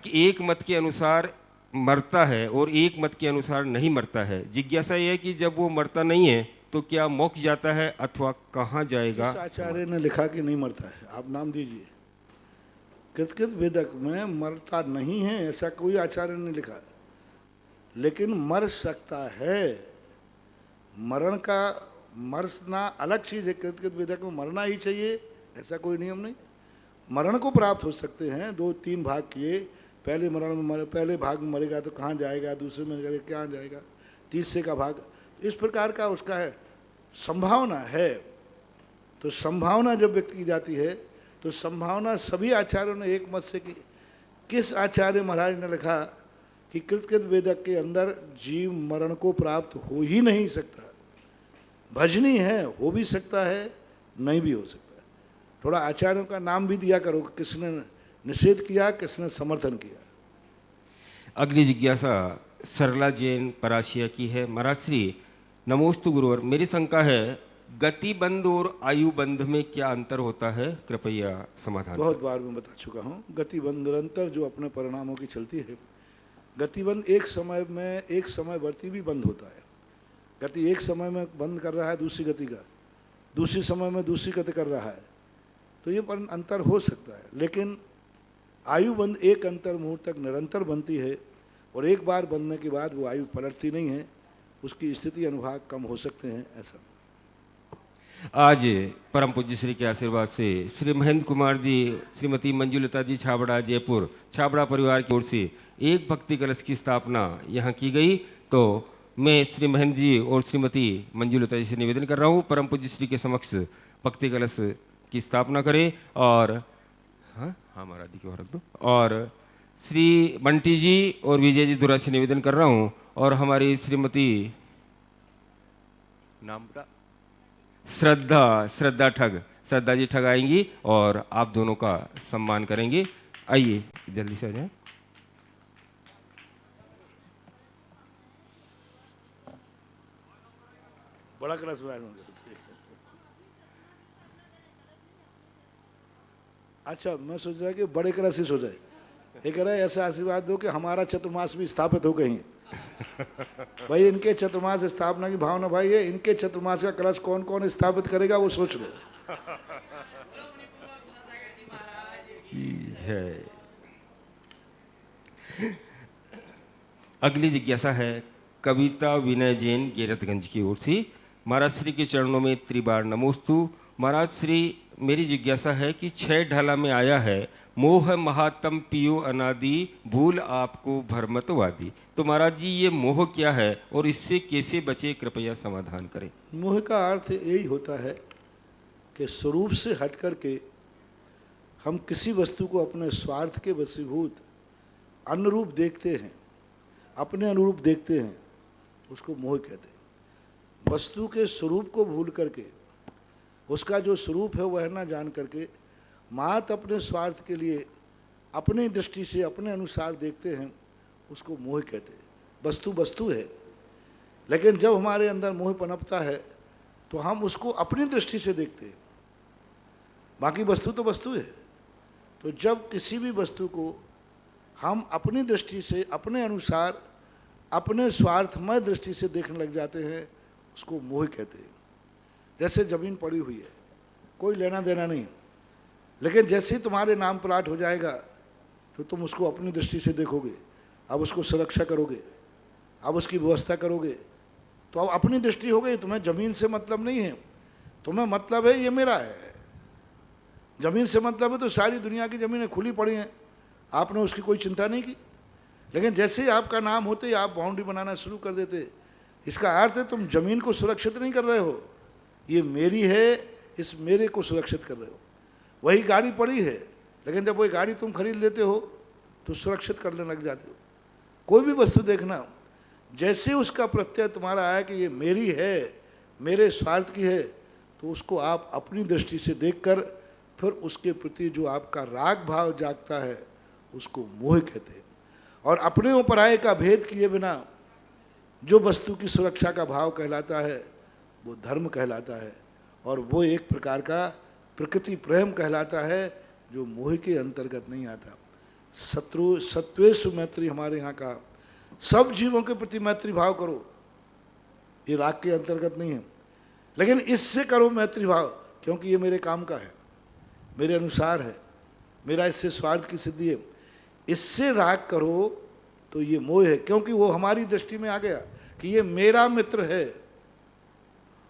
एक मत के अनुसार मरता है और एक मत के अनुसार नहीं मरता है। जिज्ञासा यह है कि जब वो मरता नहीं है तो क्या मोक्ष जाता है अथवा कहाँ जाएगा? किस आचार्य ने लिखा कि नहीं मरता है? आप नाम दीजिए। कृत वेदक में मरता नहीं है ऐसा कोई आचार्य ने लिखा, लेकिन मर सकता है। मरण का मरना अलग चीज़ है। कृत वेदक में मरना ही चाहिए ऐसा कोई नियम नहीं। मरण को प्राप्त हो सकते हैं। 2-3 भाग किए, पहले मरण में पहले भाग में मरेगा तो कहाँ जाएगा, दूसरे में मरेगा कहाँ जाएगा, तीसरे का भाग, इस प्रकार का उसका है, संभावना है। तो संभावना जब व्यक्त की जाती है तो संभावना सभी आचार्यों ने एक मत से की। किस आचार्य महाराज ने लिखा कि कृत वेदक के अंदर जीव मरण को प्राप्त हो ही नहीं सकता। भजनी है, हो भी सकता है, नहीं भी हो सकता। थोड़ा आचार्यों का नाम भी दिया करो, किसने निषेध किया, किसने समर्थन किया। अगली जिज्ञासा सरला जैन पराशिया की है। महाराज श्री, नमोस्तु गुरुवर। मेरी शंका है, गति बंध और आयु बंध में क्या अंतर होता है? कृपया समाधान। बहुत बार मैं बता चुका हूँ। गति बंध निरंतर जो अपने परिणामों की चलती है, गतिबंध एक समय वर्ती भी बंद होता है। गति एक समय में बंद कर रहा है दूसरी गति का, दूसरी समय में दूसरी गति कर रहा है, तो ये पर अंतर हो सकता है। लेकिन आयु बंध एक अंतर मुहूर्त तक निरंतर बनती है और एक बार बंधने के बाद वो आयु पलटती नहीं है, उसकी स्थिति अनुभाग कम हो सकते हैं। ऐसा आज परम पूज्य श्री के आशीर्वाद से श्री महेंद्र कुमार जी, श्रीमती मंजुलता जी छाबड़ा, जयपुर छाबड़ा परिवार की ओर से एक भक्ति कलश की स्थापना यहाँ की गई। तो मैं श्री महेंद्र जी और श्रीमती मंजुलता जी से निवेदन कर रहा हूँ परम पूज्य श्री के समक्ष भक्ति कलश की स्थापना करें। और हाँ महाराज जी की ओर रख दो। और श्री बंटी जी और विजय जी दुरा से निवेदन कर रहा हूँ और हमारी श्रीमती नाम श्रद्धा जी ठग आएंगी और आप दोनों का सम्मान करेंगे। आइए जल्दी से आ जाए। बड़ा कलश बनाया। अच्छा, मैं सोच रहा कि बड़े कलश ही हो जाए। ये कह रहा है ऐसा आशीर्वाद दो कि हमारा चतुर्मास भी स्थापित हो कहीं। भाई इनके चतुर्मास स्थापना की भावना भाई है, इनके चतुर्मास का कलश कौन कौन स्थापित करेगा वो सोच लो। अगली जिज्ञासा है कविता विनय जैन गेरतगंज की ओर से। महाराज श्री के चरणों में त्रिबार नमोस्तु। महाराज श्री, मेरी जिज्ञासा है कि 6 ढाला में आया है मोह महात्म पियो अनादि भूल आपको भ्रमतवादी। तो महाराज जी ये मोह क्या है और इससे कैसे बचे, कृपया समाधान करें। मोह का अर्थ यही होता है कि स्वरूप से हट करके हम किसी वस्तु को अपने स्वार्थ के वशीभूत अनुरूप देखते हैं, अपने अनुरूप देखते हैं, उसको मोह कहते हैं। वस्तु के स्वरूप को भूल करके, उसका जो स्वरूप है वह ना जान करके मात्र अपने स्वार्थ के लिए अपनी दृष्टि से अपने अनुसार देखते हैं, उसको मोह कहते हैं। वस्तु वस्तु है, लेकिन जब हमारे अंदर मोह पनपता है तो हम उसको अपनी दृष्टि से देखते हैं, बाकी वस्तु तो वस्तु है। तो जब किसी भी वस्तु को हम अपनी दृष्टि से, अपने अनुसार, अपने स्वार्थमय दृष्टि से देखने लग जाते हैं, उसको मोह कहते हैं। जैसे ज़मीन पड़ी हुई है, कोई लेना देना नहीं, लेकिन जैसे ही तुम्हारे नाम प्लाट हो जाएगा तो तुम उसको अपनी दृष्टि से देखोगे, अब उसको सुरक्षा करोगे, अब उसकी व्यवस्था करोगे, तो अब अपनी दृष्टि हो गई। तुम्हें ज़मीन से मतलब नहीं है, तुम्हें मतलब है ये मेरा है। ज़मीन से मतलब है तो सारी दुनिया की ज़मीनें खुली पड़ी हैं, आपने उसकी कोई चिंता नहीं की। लेकिन जैसे ही आपका नाम होते ही आप बाउंड्री बनाना शुरू कर देते, इसका अर्थ है तुम ज़मीन को सुरक्षित नहीं कर रहे हो, ये मेरी है, इस मेरे को सुरक्षित कर रहे हो। वही गाड़ी पड़ी है, लेकिन जब वही गाड़ी तुम खरीद लेते हो तो सुरक्षित करने लग जाते हो। कोई भी वस्तु देखना, जैसे उसका प्रत्यय तुम्हारा आया कि ये मेरी है, मेरे स्वार्थ की है, तो उसको आप अपनी दृष्टि से देखकर फिर उसके प्रति जो आपका राग भाव जागता है उसको मोह कहते हैं। और अपने और पराये का भेद किए बिना जो वस्तु की सुरक्षा का भाव कहलाता है वो धर्म कहलाता है, और वो एक प्रकार का प्रकृति प्रेम कहलाता है जो मोह के अंतर्गत नहीं आता। सत्वेषु मैत्री हमारे यहाँ का, सब जीवों के प्रति मैत्री भाव करो, ये राग के अंतर्गत नहीं है, लेकिन इससे करो मैत्री भाव, क्योंकि ये मेरे काम का है, मेरे अनुसार है, मेरा इससे स्वार्थ की सिद्धि है। इससे राग करो तो ये मोह है, क्योंकि वो हमारी दृष्टि में आ गया कि ये मेरा मित्र है,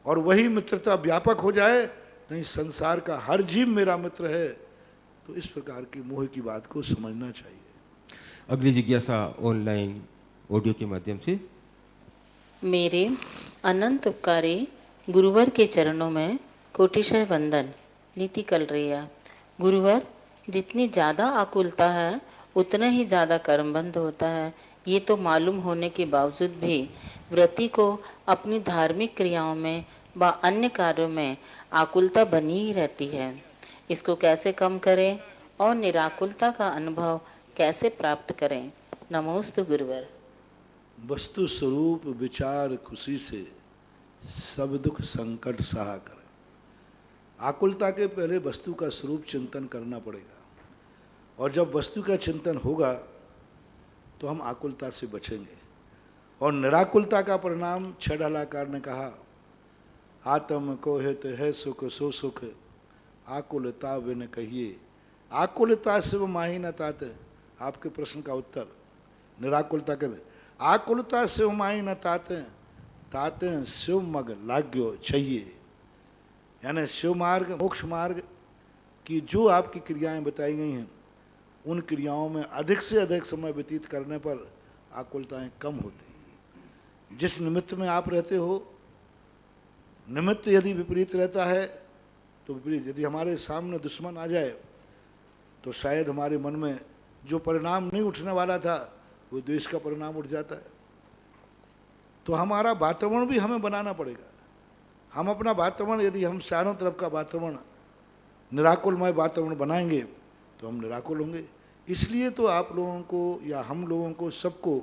और वही मित्रता व्यापक हो जाए, नहीं संसार का हर जीव मेरा मित्र है। तो इस प्रकार की मोह की बात को समझना चाहिए। अगली जिज्ञासा ऑनलाइन ऑडियो के माध्यम से। मेरे अनंत उपकारी गुरुवर के चरणों में कोटिशय वंदन। नीति कलरैया। गुरुवर, जितनी ज़्यादा आकुलता है उतना ही ज़्यादा कर्मबंध होता है। ये तो मालूम होने के बावजूद भी व्रती को अपनी धार्मिक क्रियाओं में व अन्य कार्यों में आकुलता बनी ही रहती है। इसको कैसे कम करें और निराकुलता का अनुभव कैसे प्राप्त करें? नमोस्तु गुरुवर। वस्तु स्वरूप विचार खुशी से सब दुख संकट सहा करें। आकुलता के पहले वस्तु का स्वरूप चिंतन करना पड़ेगा, और जब वस्तु का चिंतन होगा तो हम आकुलता से बचेंगे। और निराकुलता का परिणाम छह ढालाकार ने कहा, आत्म को हित है सुख सो सुख, आकुलता बिन कहिए। आकुलता शिव माही न तात। आपके प्रश्न का उत्तर निराकुलता के, आकुलता शिव माही न तात, तात शिव मग लाग्यो चाहिए। यानी शिव मार्ग, मोक्ष मार्ग की जो आपकी क्रियाएं बताई गई हैं, उन क्रियाओं में अधिक से अधिक समय व्यतीत करने पर आकुलताएं कम होती हैं। जिस निमित्त में आप रहते हो, निमित्त यदि विपरीत रहता है तो विपरीत, यदि हमारे सामने दुश्मन आ जाए तो शायद हमारे मन में जो परिणाम नहीं उठने वाला था वो द्वेष का परिणाम उठ जाता है। तो हमारा वातावरण भी हमें बनाना पड़ेगा। हम अपना वातावरण, यदि हम चारों तरफ का वातावरण निराकुलमय वातावरण बनाएंगे तो हम निराकुल होंगे। इसलिए तो आप लोगों को या हम लोगों को सबको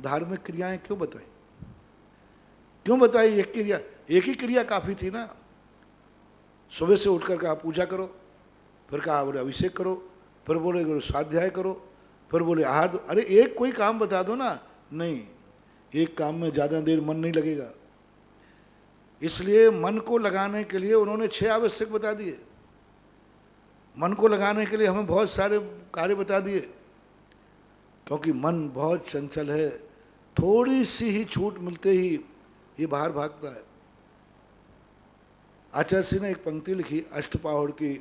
धार्मिक क्रियाएं क्यों बताई? क्यों बताई? एक क्रिया, एक ही क्रिया काफ़ी थी ना। सुबह से उठकर कहा पूजा करो, फिर कहा बोले अभिषेक करो, फिर बोले बोले स्वाध्याय करो, फिर बोले आहार दो। अरे एक कोई काम बता दो ना। नहीं, एक काम में ज़्यादा देर मन नहीं लगेगा। इसलिए मन को लगाने के लिए उन्होंने 6 आवश्यक बता दिए। मन को लगाने के लिए हमें बहुत सारे कार्य बता दिए, क्योंकि मन बहुत चंचल है। थोड़ी सी ही छूट मिलते ही ये बाहर भागता है। आचार्य श्री ने एक पंक्ति लिखी अष्टपाहुड़ की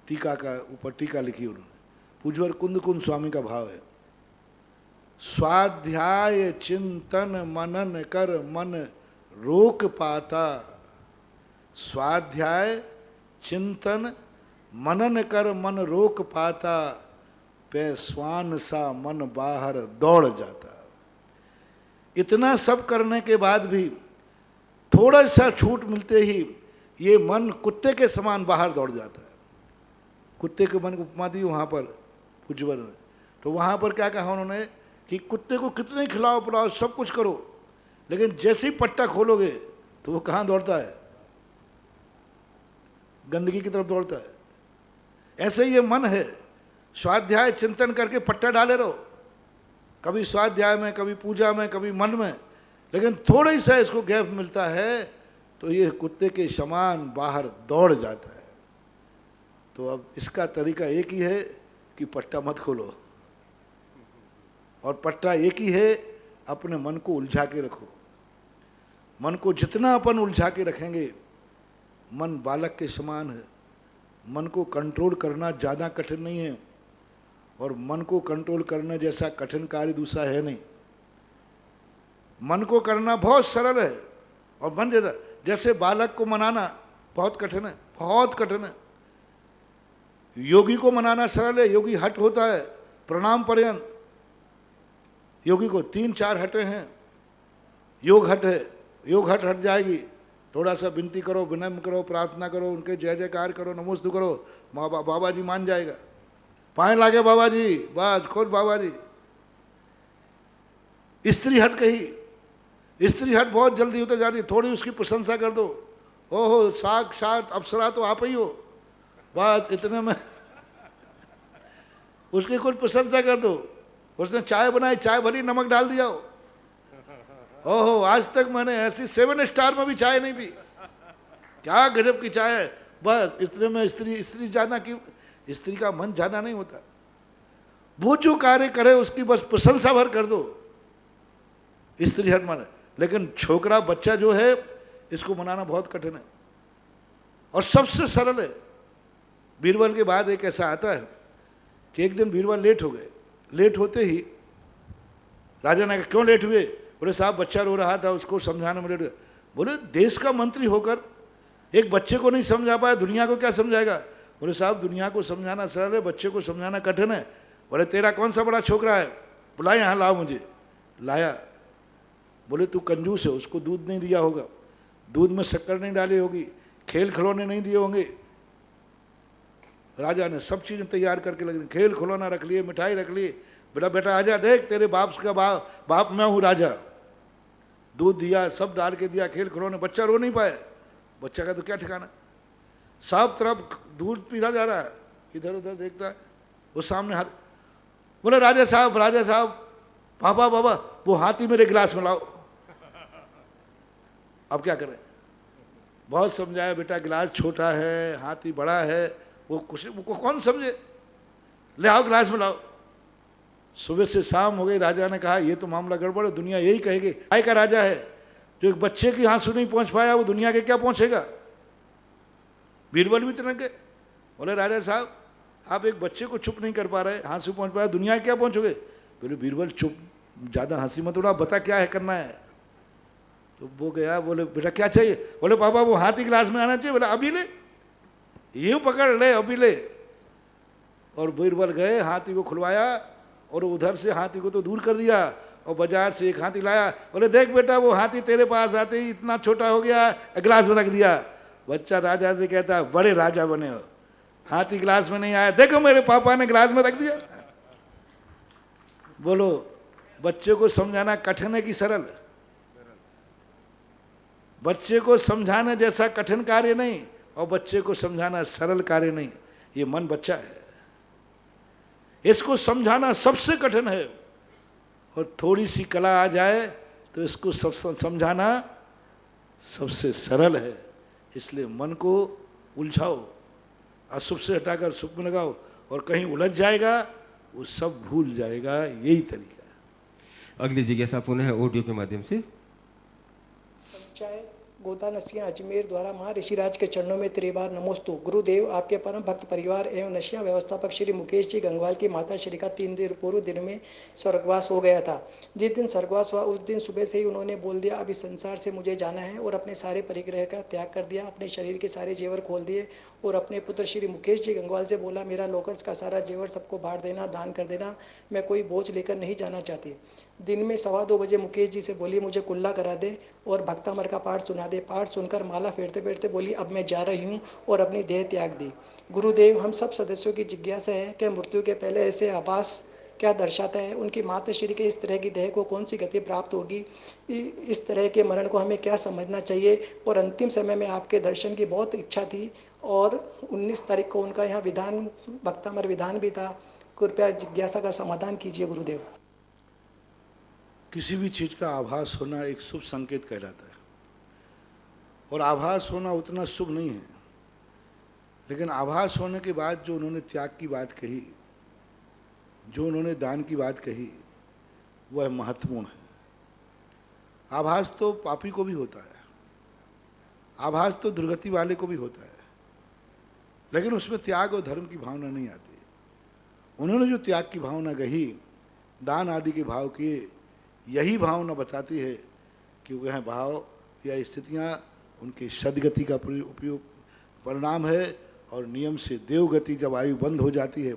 टीका का ऊपर टीका लिखी उन्होंने। पूज्यवर कुंद कुंद स्वामी का भाव है, स्वाध्याय चिंतन मनन कर मन रोक पाता। स्वाध्याय चिंतन मनन कर मन रोक पाता, पे स्वान सा मन बाहर दौड़ जाता। इतना सब करने के बाद भी थोड़ा सा छूट मिलते ही ये मन कुत्ते के समान बाहर दौड़ जाता है। कुत्ते के मन को उपमा दी वहाँ पर पूज्यवर ने। तो वहाँ पर क्या कहा उन्होंने कि कुत्ते को कितने खिलाओ पिलाओ सब कुछ करो, लेकिन जैसे ही पट्टा खोलोगे तो वो कहाँ दौड़ता है? गंदगी की तरफ दौड़ता है। ऐसे ही ये मन है, स्वाध्याय चिंतन करके पट्टा डाले रहो, कभी स्वाध्याय में, कभी पूजा में, कभी मन में, लेकिन थोड़ा ही सा इसको गैप मिलता है तो ये कुत्ते के समान बाहर दौड़ जाता है। तो अब इसका तरीका एक ही है कि पट्टा मत खोलो, और पट्टा एक ही है, अपने मन को उलझा के रखो। मन को जितना अपन उलझा के रखेंगे, मन बालक के समान है। मन को कंट्रोल करना ज़्यादा कठिन नहीं है, और मन को कंट्रोल करने जैसा कठिन कार्य दूसरा है नहीं। मन को करना बहुत सरल है, और मन जैसे बालक को मनाना बहुत कठिन है, बहुत कठिन है। योगी को मनाना सरल है, योगी हट होता है प्रणाम पर्यंत। योगी को 3-4 हटें हैं, योग हट है, योग हट जाएगी। थोड़ा सा विनती करो, विनम्र करो, प्रार्थना करो, उनके जय जयकार करो, नमोस्तु करो, बाबा जी मान जाएगा। पाए लागे बाबा जी, बस खुद बाबा जी। स्त्री हट कही, स्त्री हट बहुत जल्दी उतर जाती, थोड़ी उसकी प्रशंसा कर दो, ओहो साक्षात अप्सरा तो आप ही हो, बस इतने में उसकी कुछ प्रशंसा कर दो। उसने चाय बनाई, चाय भली नमक डाल दिया हो, ओहो आज तक मैंने ऐसी 7 स्टार में भी चाय नहीं पी, क्या गजब की चाय है। बस इतने में स्त्री ज़्यादा की, स्त्री का मन ज़्यादा नहीं होता। वो जो कार्य करे उसकी बस प्रशंसा भर कर दो, स्त्री हट माने। लेकिन छोकरा बच्चा जो है, इसको मनाना बहुत कठिन है और सबसे सरल है। बीरबल के बाद एक ऐसा आता है कि एक दिन बीरबल लेट हो गए। लेट होते ही राजा ने कहा क्यों लेट हुए? बोले साहब बच्चा रो रहा था, उसको समझाने में लेट हुए। बोले देश का मंत्री होकर एक बच्चे को नहीं समझा पाया, दुनिया को क्या समझाएगा? बोले साहब दुनिया को समझाना सरल है, बच्चे को समझाना कठिन है। बोले तेरा कौन सा बड़ा छोकरा है, बुलाए यहाँ लाओ मुझे। लाया। बोले तू कंजूस है, उसको दूध नहीं दिया होगा, दूध में शक्कर नहीं डाली होगी, खेल खिलौने नहीं दिए होंगे। राजा ने सब चीज़ें तैयार करके लग रही, खेल खिलौना रख लिए, मिठाई रख ली। बेटा बेटा आजा देख, तेरे बाप का बाप मैं हूँ राजा। दूध दिया, सब डाल के दिया, खेल खिलौने। बच्चा रो नहीं पाया, बच्चा का तो क्या ठिकाना। सब तरफ दूध पीला जा रहा है, इधर उधर देखता है, वो सामने हाथ। बोले राजा साहब पापा बाबा वो हाथी मेरे गिलास में लाओ। अब क्या करें? बहुत समझाया, बेटा गिलास छोटा है, हाथी बड़ा है, वो कुछ वो कौन समझे, ले आओ गिलास में लाओ। सुबह से शाम हो गई, राजा ने कहा ये तो मामला गड़बड़ है, दुनिया यही कहेगी काय का राजा है, जो एक बच्चे की आंसू नहीं पहुंच पाया वो दुनिया के क्या पहुंचेगा। बीरबल भी तिनक गए, बोले राजा साहब आप एक बच्चे को चुप नहीं कर पा रहे, आंसू पहुंच पाया, दुनिया क्या पहुंचोगे। बोले बीरबल चुप, ज़्यादा हंसी मत उड़ा, बता क्या है करना है। तो वो गया, बोले बेटा क्या चाहिए। बोले पापा वो हाथी गिलास में आना चाहिए। बोले अभी ले, यूं पकड़ ले अभी ले। और बीरबल गए, हाथी को खुलवाया और उधर से हाथी को तो दूर कर दिया और बाजार से एक हाथी लाया। बोले देख बेटा वो हाथी तेरे पास आते ही इतना छोटा हो गया, गिलास में रख दिया। बच्चा राजा से कहता है बड़े राजा बने हो, हाथी गिलास में नहीं आया, देखो मेरे पापा ने गिलास में रख दिया। बोलो बच्चे को समझाना कठिन है कि सरल? बच्चे को समझाना जैसा कठिन कार्य नहीं और बच्चे को समझाना सरल कार्य नहीं। ये मन बच्चा है, इसको समझाना सबसे कठिन है और थोड़ी सी कला आ जाए तो इसको समझाना सबसे सरल है। इसलिए मन को उलझाओ, अशुभ से हटाकर शुभ में लगाओ और कहीं उलझ जाएगा वो सब भूल जाएगा। यही तरीका है। अगली जिज्ञासा पुनः ऑडियो के माध्यम से। पंचायत गोता नसिया अजमेर द्वारा महर्षिराज के चरणों में त्रिबार नमोस्तु। गुरुदेव आपके परम भक्त परिवार एवं नशिया व्यवस्थापक श्री मुकेश जी गंगवाल की माता श्री का 3 दिन पूर्व दिन में स्वर्गवास हो गया था। जिस दिन स्वर्गवास हुआ उस दिन सुबह से ही उन्होंने बोल दिया अब इस संसार से मुझे जाना है और अपने सारे परिग्रह का त्याग कर दिया, अपने शरीर के सारे जेवर खोल दिए और अपने पुत्र श्री मुकेश जी गंगवाल से बोला मेरा लोकर्स का सारा जेवर सबको बांट देना, दान कर देना, मैं कोई बोझ लेकर नहीं जाना चाहती। दिन में 2:15 बजे मुकेश जी से बोली मुझे कुल्ला करा दे और भक्तामर का पाठ सुना दे। पाठ सुनकर माला फेरते फेरते बोली अब मैं जा रही हूँ और अपनी देह त्याग दी। गुरुदेव हम सब सदस्यों की जिज्ञासा है कि मृत्यु के पहले ऐसे आभास क्या दर्शाता है, उनकी माता श्री के इस तरह की देह को कौन सी गति प्राप्त होगी, इस तरह के मरण को हमें क्या समझना चाहिए। और अंतिम समय में आपके दर्शन की बहुत इच्छा थी और 19 तारीख को उनका यहाँ विधान भक्तामर विधान भी था, कृपया जिज्ञासा का समाधान कीजिए गुरुदेव। किसी भी चीज़ का आभास होना एक शुभ संकेत कहलाता है और आभास होना उतना शुभ नहीं है, लेकिन आभास होने के बाद जो उन्होंने त्याग की बात कही, जो उन्होंने दान की बात कही, वह महत्वपूर्ण है। आभास तो पापी को भी होता है, आभास तो दुर्गति वाले को भी होता है, लेकिन उसमें त्याग और धर्म की भावना नहीं आती। उन्होंने जो त्याग की भावना कही, दान आदि के भाव किए, यही भावना बताती है कि वह भाव या स्थितियाँ उनकी सदगति का उपयोग परिणाम है और नियम से देवगति जब आयु बंद हो जाती है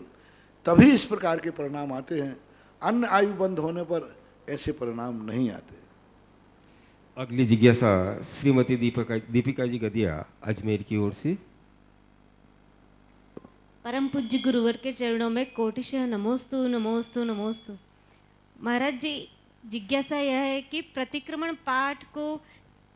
तभी इस प्रकार के परिणाम आते हैं, अन्य आयु बंद होने पर ऐसे परिणाम नहीं आते। अगली जिज्ञासा श्रीमती दीपिका जी गदिया अजमेर की ओर से। परम पूज्य गुरुवर के चरणों में कोटिशः नमोस्तु नमोस्तु नमोस्तु। महाराज जी जिज्ञासा यह है कि प्रतिक्रमण पाठ को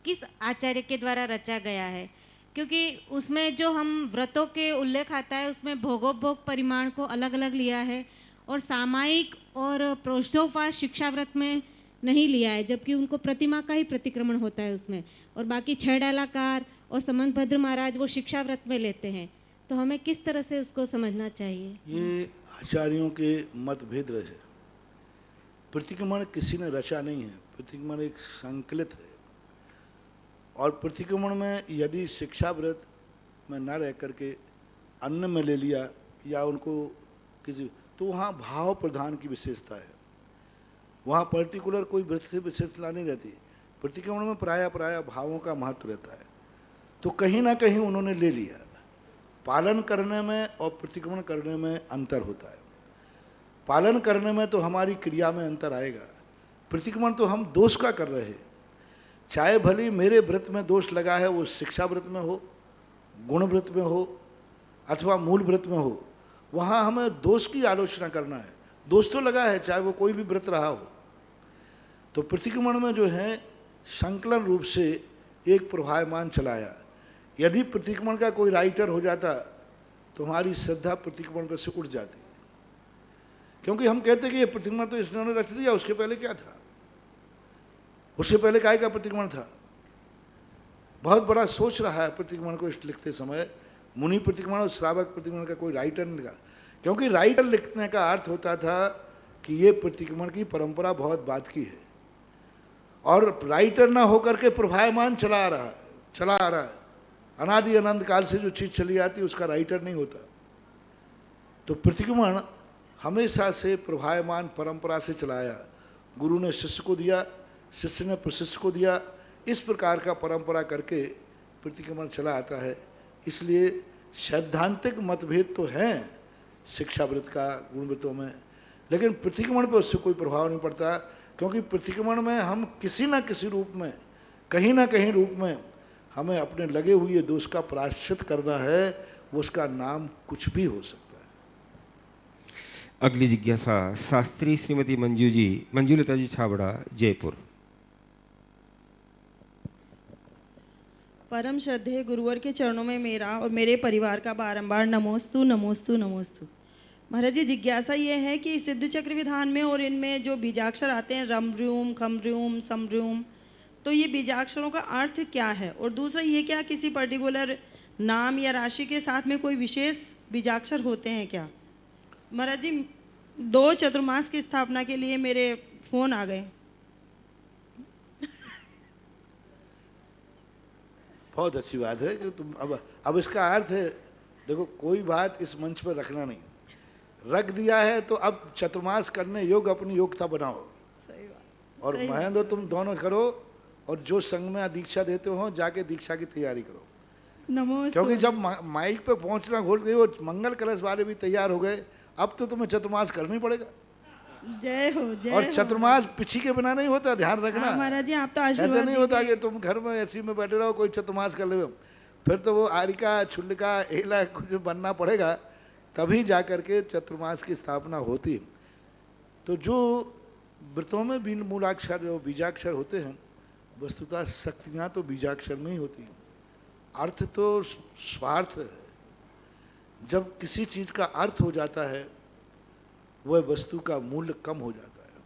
किस आचार्य के द्वारा रचा गया है, क्योंकि उसमें जो हम व्रतों के उल्लेख आता है उसमें भोगोपभोग परिमाण को अलग अलग लिया है और सामायिक और प्रोष्ठोपवास शिक्षा व्रत में नहीं लिया है, जबकि उनको प्रतिमा का ही प्रतिक्रमण होता है उसमें, और बाकी 6 डालाकार और समंतभद्र महाराज वो शिक्षा व्रत में लेते हैं। तो हमें किस तरह से उसको समझना चाहिए? ये आचार्यों के मतभेद रहे। प्रतिक्रमण किसी ने रचा नहीं है, प्रतिक्रमण एक संकलित है और प्रतिक्रमण में यदि शिक्षा व्रत में न रह करके अन्न में ले लिया या उनको किसी, तो वहाँ भाव प्रधान की विशेषता है, वहाँ पर्टिकुलर कोई व्रत से विशेषता नहीं रहती। प्रतिक्रमण में प्राय भावों का महत्व रहता है, तो कहीं ना कहीं उन्होंने ले लिया। पालन करने में और प्रतिक्रमण करने में अंतर होता है। पालन करने में तो हमारी क्रिया में अंतर आएगा, प्रतिक्रमण तो हम दोष का कर रहे हैं। चाहे भले मेरे व्रत में दोष लगा है, वो शिक्षा व्रत में हो, गुण व्रत में हो अथवा मूल व्रत में हो, वहाँ हमें दोष की आलोचना करना है। दोष तो लगा है चाहे वो कोई भी व्रत रहा हो। तो प्रतिक्रमण में जो है संकलन रूप से एक प्रभावमान चलाया। यदि प्रतिक्रमण का कोई राइटर हो जाता तो हमारी श्रद्धा प्रतिक्रमण पर से उठ जाती। क्योंकि हम कहते हैं कि ये प्रतिक्रमण तो इसने रच दिया, उसके पहले क्या था, उससे पहले काय का प्रतिक्रमण था। बहुत बड़ा सोच रहा है प्रतिक्रमण को लिखते समय। मुनि प्रतिक्रमण और श्रावक प्रतिक्रमण का कोई राइटर नहीं लिखा, क्योंकि राइटर लिखने का अर्थ होता था कि ये प्रतिक्रमण की परंपरा बहुत बाद की है और राइटर ना होकर के प्रभायमान चला आ रहा है। अनादि अनंत काल से जो चीज़ चली आती है उसका राइटर नहीं होता। तो प्रतिक्रमण हमेशा से प्रभायमान परंपरा से चलाया। गुरु ने शिष्य को दिया, शिष्य ने प्रशिष्य को दिया, इस प्रकार का परंपरा करके प्रतिक्रमण चला आता है। इसलिए सैद्धांतिक मतभेद तो हैं शिक्षावृत्त का गुणवृत्तों में, लेकिन प्रतिक्रमण पर उससे कोई प्रभाव नहीं पड़ता, क्योंकि प्रतिक्रमण में हम किसी न किसी रूप में, कहीं ना कहीं रूप में हमें अपने लगे हुए दोष का प्रायश्चित करना है। वो उसका नाम कुछ भी हो सकता है। अगली जिज्ञासा शास्त्री श्रीमती मंजूलता जी छाबड़ा, जयपुर। परम श्रद्धेय गुरुवर के चरणों में मेरा और मेरे परिवार का बारंबार नमोस्तु नमोस्तु नमोस्तु। महाराज जी, जिज्ञासा ये है कि सिद्ध चक्र विधान में और इनमें जो बीजाक्षर आते हैं रम र्यूम खम र्यूम सम र्यूम, तो ये बीजाक्षरों का अर्थ क्या है? और दूसरा ये, क्या किसी पर्टिकुलर नाम या राशि के साथ में कोई विशेष बीजाक्षर होते हैं क्या? महाराज जी, 2 चतुर्मास की स्थापना के लिए मेरे फ़ोन आ गए। बहुत अच्छी बात है कि तुम अब इसका अर्थ है, देखो कोई बात इस मंच पर रखना नहीं, रख दिया है तो अब चतुर्मास करने योग्य अपनी योग्यता बनाओ। सही बात। और महेंद्र तुम दोनों करो, और जो संघ में दीक्षा देते हो जाके दीक्षा की तैयारी करो। नमोस्तु। क्योंकि जब माइक पे पहुंचना घोट गई, वो मंगल कलश वाले भी तैयार हो गए, अब तो तुम्हें चतुर्मास करनी पड़ेगा। जय हो जय और हो। चतुर्मास पिछी के बिना नहीं होता, ध्यान रखना। हाँ, महाराज जी, आप तो ऐसा आशीर्वाद नहीं होता दीजिए। कि तुम घर में ऐसी में बैठे रहो कोई चतुर्मास कर ले, फिर तो वो आरिका छुल्लिका एला कुछ बनना पड़ेगा, तभी जा कर के चतुर्मास की स्थापना होती। तो जो व्रतों में भी मूलाक्षर जो बीजाक्षर होते हैं, वस्तुतः शक्तियाँ तो बीजाक्षर में ही होती हैं, अर्थ तो स्वार्थ है। जब किसी चीज़ का अर्थ हो जाता है वह वस्तु का मूल्य कम हो जाता है।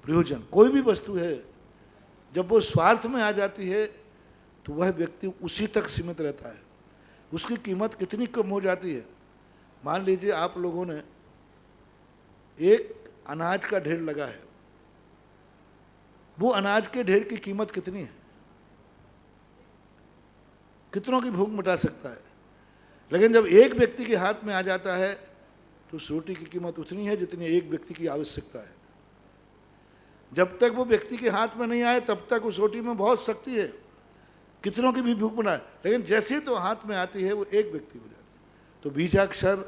प्रयोजन कोई भी वस्तु है, जब वो स्वार्थ में आ जाती है तो वह व्यक्ति उसी तक सीमित रहता है, उसकी कीमत कितनी कम हो जाती है। मान लीजिए आप लोगों ने एक अनाज का ढेर लगा है, वो अनाज के ढेर की कीमत कितनी है? कितनों की भूख मिटा सकता है। लेकिन जब एक व्यक्ति के हाथ में आ जाता है तो उस रोटी की कीमत उतनी है जितनी एक व्यक्ति की आवश्यकता है। जब तक वो व्यक्ति के हाथ में नहीं आए तब तक उस रोटी में बहुत शक्ति है, कितनों की भी भूख मिटाए, लेकिन जैसे तो हाथ में आती है वो एक व्यक्ति हो जाती है। तो बीजाक्षर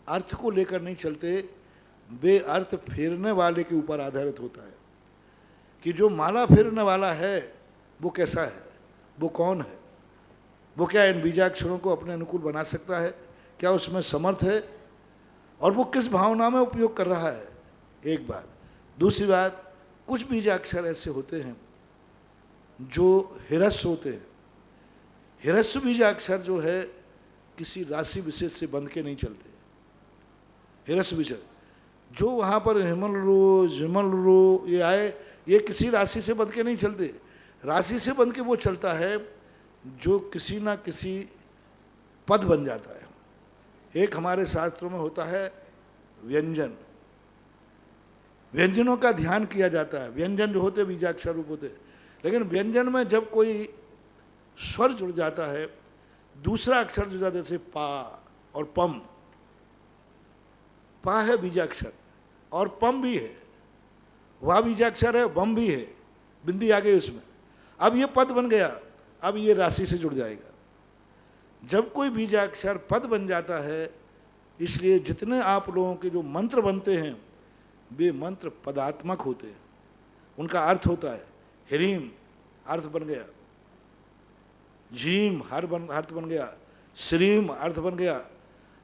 अर्थ को लेकर नहीं चलते, वे अर्थ फेरने वाले के ऊपर आधारित होता है कि जो माला फेरने वाला है वो कैसा है, वो कौन है, वो क्या इन बीजाक्षरों को अपने अनुकूल बना सकता है, क्या उसमें समर्थ है, और वो किस भावना में उपयोग कर रहा है। एक बात। दूसरी बात, कुछ बीजाक्षर ऐसे होते हैं जो हिरस्व होते हैं। हिरस्व बीजाक्षर जो है किसी राशि विशेष से बंध के नहीं चलते। हिरस्व विषय जो वहाँ पर हिमल रो जिमल रो ये आए, ये किसी राशि से बंध के नहीं चलते। राशि से बंध के वो चलता है जो किसी ना किसी पद बन जाता है। एक हमारे शास्त्रों में होता है व्यंजन, व्यंजनों का ध्यान किया जाता है। व्यंजन जो होते बीजाक्षर रूप होते, लेकिन व्यंजन में जब कोई स्वर जुड़ जाता है, दूसरा अक्षर जुड़ जाता है, जैसे पा और पम। पा है बीजाक्षर और पम भी है, वह बीजाक्षर है, बम भी है, बिंदी आ गई उसमें, अब ये पद बन गया, अब ये राशि से जुड़ जाएगा। जब कोई बीजाक्षर पद बन जाता है, इसलिए जितने आप लोगों के जो मंत्र बनते हैं वे मंत्र पदात्मक होते हैं, उनका अर्थ होता है। ह्रीम अर्थ बन गया, झीम अर्थ बन गया, श्रीम अर्थ बन गया।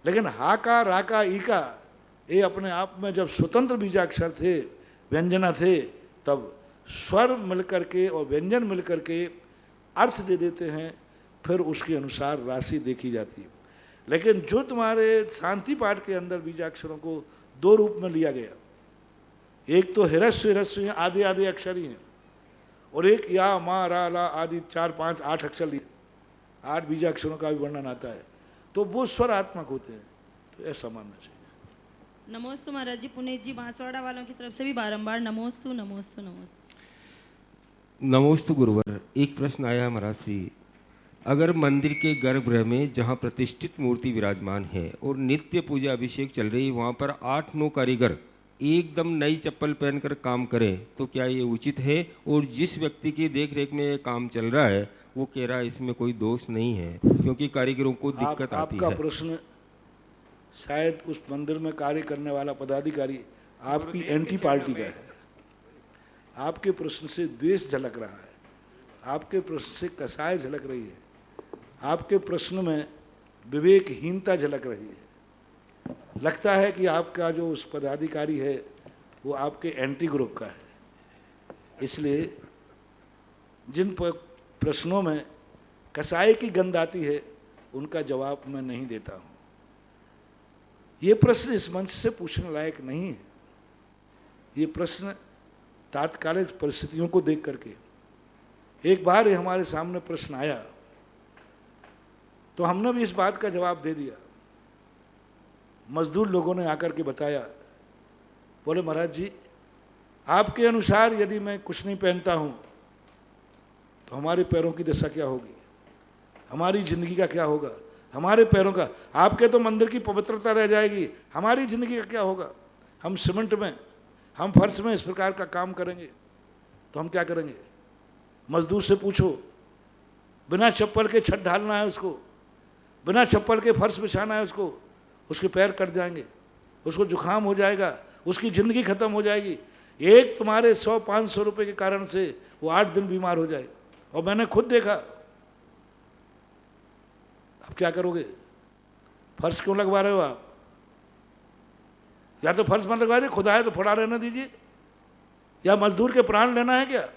लेकिन हाका राका ईका ये अपने आप में जब स्वतंत्र बीजाक्षर थे, व्यंजना थे, तब स्वर मिलकर के और व्यंजन मिलकर के अर्थ दे देते हैं, फिर उसके अनुसार राशि देखी जाती है। लेकिन जो तुम्हारे शांति पाठ के अंदर बीजाक्षरों को दो रूप में लिया गया। एक तो हिरस्व हिरस्व आधे आधे अक्षर ही हैं, और एक या मा रा ला आदि 4 5 8 अक्षर लिए, 8 बीजा अक्षरों का भी वर्णन आता है, तो वो स्वरात्मक होते हैं। तो ऐसा मानना चाहिए। नमोस्तु महाराज जी। पुनीत जी बांसवाड़ा वालों की तरफ से भी बारंबार नमोस्तु नमोस्तु नमोस्तु। नमोस्तु गुरुवर। एक प्रश्न आया महाराज श्री, अगर मंदिर के गर्भगृह में जहाँ प्रतिष्ठित मूर्ति विराजमान है और नित्य पूजा अभिषेक चल रही है, वहाँ पर 8-9 कारीगर एकदम नई चप्पल पहनकर काम करें तो क्या ये उचित है? और जिस व्यक्ति की देख रेख में ये काम चल रहा है वो कह रहा है इसमें कोई दोष नहीं है, क्योंकि कारीगरों को दिक्कत आती आपका है। प्रश्न शायद उस मंदिर में कार्य करने वाला पदाधिकारी आपकी एंटी पार्टी का है। आपके प्रश्न से द्वेष झलक रहा है, आपके प्रश्न से कसाय झलक रही है, आपके प्रश्न में विवेकहीनता झलक रही है। लगता है कि आपका जो उस पदाधिकारी है वो आपके एंटी ग्रुप का है। इसलिए जिन प्रश्नों में कसाई की गंध आती है उनका जवाब मैं नहीं देता हूँ। ये प्रश्न इस मंच से पूछने लायक नहीं है। ये प्रश्न तात्कालिक परिस्थितियों को देख करके, एक बार हमारे सामने प्रश्न आया तो हमने भी इस बात का जवाब दे दिया। मजदूर लोगों ने आकर के बताया, बोले महाराज जी आपके अनुसार यदि मैं कुछ नहीं पहनता हूँ तो हमारे पैरों की दशा क्या होगी, हमारी जिंदगी का क्या होगा, हमारे पैरों का, आपके तो मंदिर की पवित्रता रह जाएगी, हमारी जिंदगी का क्या होगा। हम सीमेंट में, हम फर्श में इस प्रकार का काम करेंगे तो हम क्या करेंगे। मजदूर से पूछो, बिना चप्पल के छत ढालना है उसको, बिना चप्पल के फर्श बिछाना है उसको, उसके पैर कट जाएंगे, उसको जुकाम हो जाएगा, उसकी ज़िंदगी खत्म हो जाएगी। एक तुम्हारे 100-500 रुपये के कारण से वो 8 दिन बीमार हो जाए। और मैंने खुद देखा। अब क्या करोगे? फर्श क्यों लगवा रहे हो आप? या तो फर्श मत लगवा दीजिए, खुदा है तो फोड़ा रहने दीजिए, या मजदूर के प्राण लेना है क्या?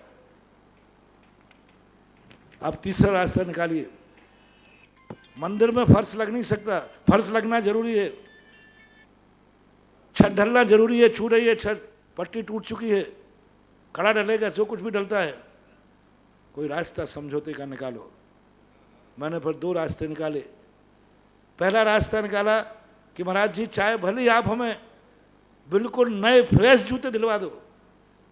आप तीसरा रास्ता निकालिए। मंदिर में फर्श लग नहीं सकता, फर्श लगना जरूरी है, छत ढलना जरूरी है। छू रही है छत, पट्टी टूट चुकी है, कड़ा डलेगा, जो कुछ भी डलता है। कोई रास्ता समझौते का निकालो। मैंने फिर 2 रास्ते निकाले। पहला रास्ता निकाला कि महाराज जी चाहे भले ही आप हमें बिल्कुल नए फ्रेश जूते दिलवा दो,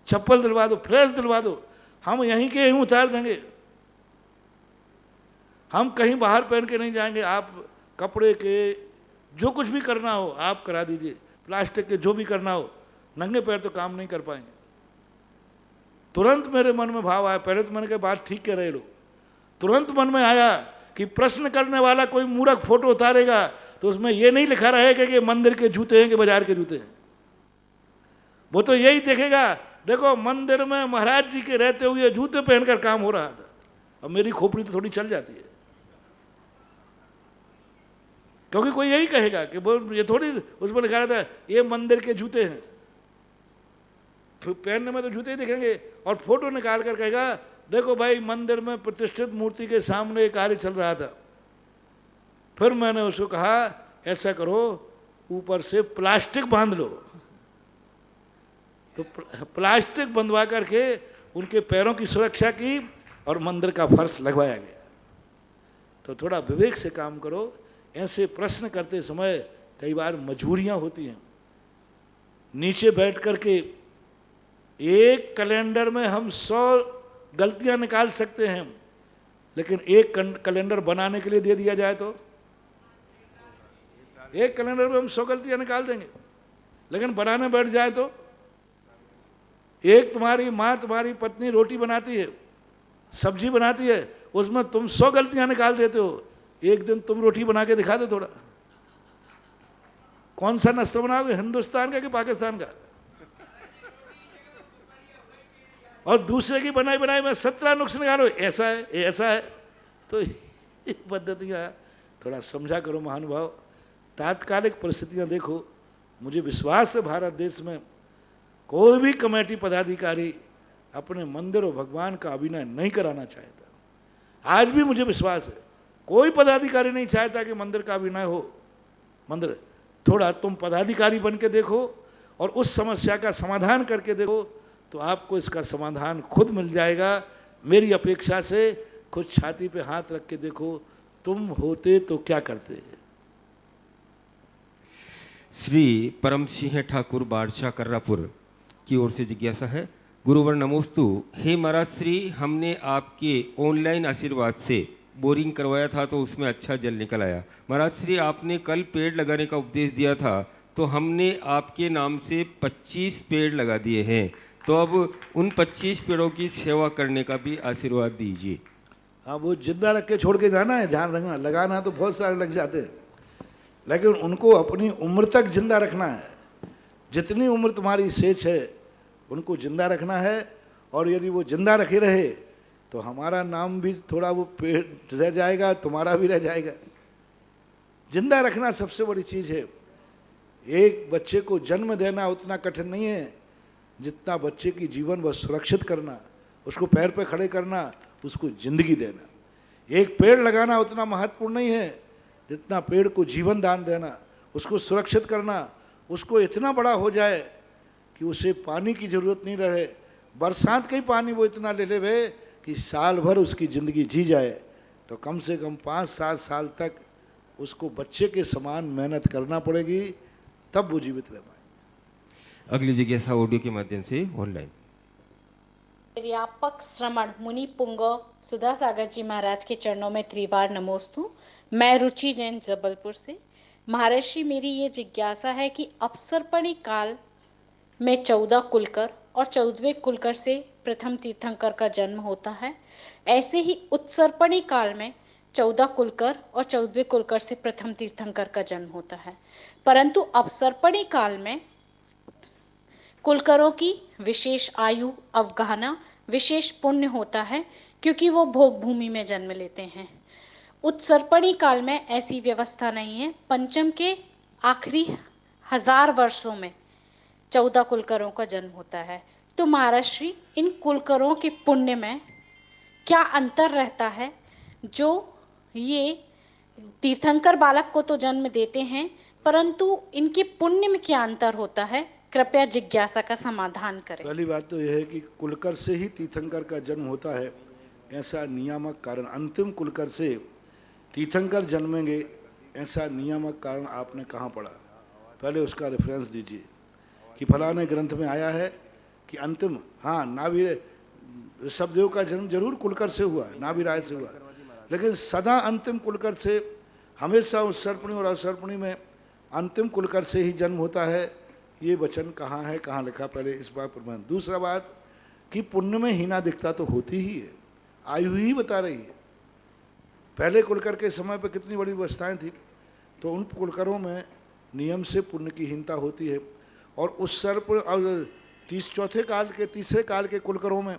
चप्पल दिलवा दो, फ्रेश दिलवा दो, हम यहीं के यहीं उतार देंगे, हम कहीं बाहर पहन के नहीं जाएंगे। आप कपड़े के जो कुछ भी करना हो आप करा दीजिए, प्लास्टिक के जो भी करना हो, नंगे पैर तो काम नहीं कर पाएंगे। तुरंत मेरे मन में भाव आया। पहले तो मैंने कहा बात ठीक कह रहे लोग। तुरंत मन में आया कि प्रश्न करने वाला कोई मूर्ख फोटो उतारेगा तो उसमें ये नहीं लिखा रहेगा कि मंदिर के जूते हैं कि बाजार के जूते हैं। वो तो यही देखेगा, देखो मंदिर में महाराज जी के रहते हुए जूते पहनकर काम हो रहा था। अब मेरी खोपड़ी तो थोड़ी चल जाती है, क्योंकि कोई यही कहेगा कि वो ये थोड़ी उसमें लिखा रहता है ये मंदिर के जूते हैं। फिर पहनने में तो जूते ही दिखेंगे, और फोटो निकाल कर कहेगा देखो भाई मंदिर में प्रतिष्ठित मूर्ति के सामने एक कार्य चल रहा था। फिर मैंने उसको कहा ऐसा करो, ऊपर से प्लास्टिक बांध लो। तो प्लास्टिक बंधवा करके उनके पैरों की सुरक्षा की और मंदिर का फर्श लगवाया गया। तो थोड़ा विवेक से काम करो। ऐसे प्रश्न करते समय कई बार मजबूरियां होती हैं। नीचे बैठ करके एक कैलेंडर में हम 100 गलतियां निकाल सकते हैं, लेकिन एक कैलेंडर बनाने के लिए दे दिया जाए तो एक कैलेंडर में हम 100 गलतियां निकाल देंगे, लेकिन बनाने बैठ जाए तो एक तुम्हारी माँ, तुम्हारी पत्नी रोटी बनाती है, सब्जी बनाती है, उसमें तुम 100 गलतियां निकाल देते हो। एक दिन तुम रोटी बना के दिखा दो थोड़ा। कौन सा नाश्ता बनाओगे, हिंदुस्तान का कि पाकिस्तान का? और दूसरे की बनाई बनाई में 17 नुक्स निकालो, ऐसा है ऐसा है। तो ये पद्धतियाँ थोड़ा समझा करो महानुभाव। तात्कालिक परिस्थितियाँ देखो। मुझे विश्वास है भारत देश में कोई भी कमेटी पदाधिकारी अपने मंदिर और भगवान का अभिनय नहीं कराना चाहता। आज भी मुझे विश्वास है कोई पदाधिकारी नहीं चाहता कि मंदिर का अभिनय हो। मंदिर थोड़ा तुम पदाधिकारी बन के देखो और उस समस्या का समाधान करके देखो, तो आपको इसका समाधान खुद मिल जाएगा। मेरी अपेक्षा से खुद छाती पे हाथ रख के देखो, तुम होते तो क्या करते। श्री परम सिंह ठाकुर बादशाह कर्रापुर की ओर से जिज्ञासा है। गुरुवर नमोस्तु। हे महाराज श्री, हमने आपके ऑनलाइन आशीर्वाद से बोरिंग करवाया था तो उसमें अच्छा जल निकल आया। महाराज श्री, आपने कल पेड़ लगाने का उपदेश दिया था तो हमने आपके नाम से 25 पेड़ लगा दिए हैं, तो अब उन 25 पेड़ों की सेवा करने का भी आशीर्वाद दीजिए। हाँ, वो जिंदा रख के छोड़ के जाना है, ध्यान रखना। लगाना तो बहुत सारे लग जाते हैं, लेकिन उनको अपनी उम्र तक जिंदा रखना है। जितनी उम्र तुम्हारी शेष है उनको जिंदा रखना है, और यदि वो जिंदा रखे रहे तो हमारा नाम भी थोड़ा वो पेड़ रह जाएगा, तुम्हारा भी रह जाएगा। जिंदा रखना सबसे बड़ी चीज़ है। एक बच्चे को जन्म देना उतना कठिन नहीं है जितना बच्चे की जीवन व सुरक्षित करना, उसको पैर पे खड़े करना, उसको जिंदगी देना। एक पेड़ लगाना उतना महत्वपूर्ण नहीं है जितना पेड़ को जीवन दान देना, उसको सुरक्षित करना, उसको इतना बड़ा हो जाए कि उसे पानी की ज़रूरत नहीं रहे। बरसात का ही पानी वो इतना ले ले वे कि साल भर उसकी ज़िंदगी जी जाए, तो कम से कम 5-7 साल तक उसको बच्चे के समान मेहनत करना पड़ेगी, तब वो जीवित रह पाए। अगली जिज्ञासा ऑडियो के माध्यम से ऑनलाइन। व्यापक श्रमण मुनि पुंगव सुधा सागर जी महाराज के चरणों में त्रिवार नमोस्तु। मैं रुचि जैन जबलपुर से। महर्षि, मेरी ये जिज्ञासा है कि अपसर्पणी काल में 14 कुलकर और 14वें कुलकर से प्रथम तीर्थंकर का जन्म होता है। ऐसे ही उत्सर्पणी काल में 14 कुलकर और 14वें कुलकर से प्रथम तीर्थंकर का जन्म होता है, परंतु अपसर्पणी काल में कुलकरों की विशेष आयु, अवगाहना, विशेष पुण्य होता है क्योंकि वो भोग भूमि में जन्म लेते हैं। उत्सर्पणी काल में ऐसी व्यवस्था नहीं है। पंचम के आखिरी 1000 वर्षों में 14 कुलकरों का जन्म होता है। तो महाराष्ट्री, इन कुलकरों के पुण्य में क्या अंतर रहता है? जो ये तीर्थंकर बालक को तो जन्म देते हैं, परंतु इनके पुण्य में क्या अंतर होता है? कृपया जिज्ञासा का समाधान करें। पहली बात तो यह है कि कुलकर से ही तीर्थंकर का जन्म होता है, ऐसा नियामक कारण। अंतिम कुलकर से तीर्थंकर जन्मेंगे ऐसा नियामक कारण आपने कहाँ पढ़ा? पहले उसका रेफरेंस दीजिए कि फलाने ग्रंथ में आया है कि अंतिम, हाँ, नाभि ऋषभदेव का जन्म जरूर कुलकर से हुआ, नाभि राय से हुआ, लेकिन सदा अंतिम कुलकर से, हमेशा उत्सर्पणी और अवसर्पणी में अंतिम कुलकर से ही जन्म होता है। ये वचन कहाँ है, कहाँ लिखा? पहले इस बात पर। दूसरा बात कि पुण्य में हीना दिखता तो होती ही है, आयु ही बता रही है। पहले कुलकर के समय पर कितनी बड़ी व्यवस्थाएं थी, तो उन कुलकरों में नियम से पुण्य की हीनता होती है। और उत्सर्प और चौथे काल के, तीसरे काल के कुलकरों में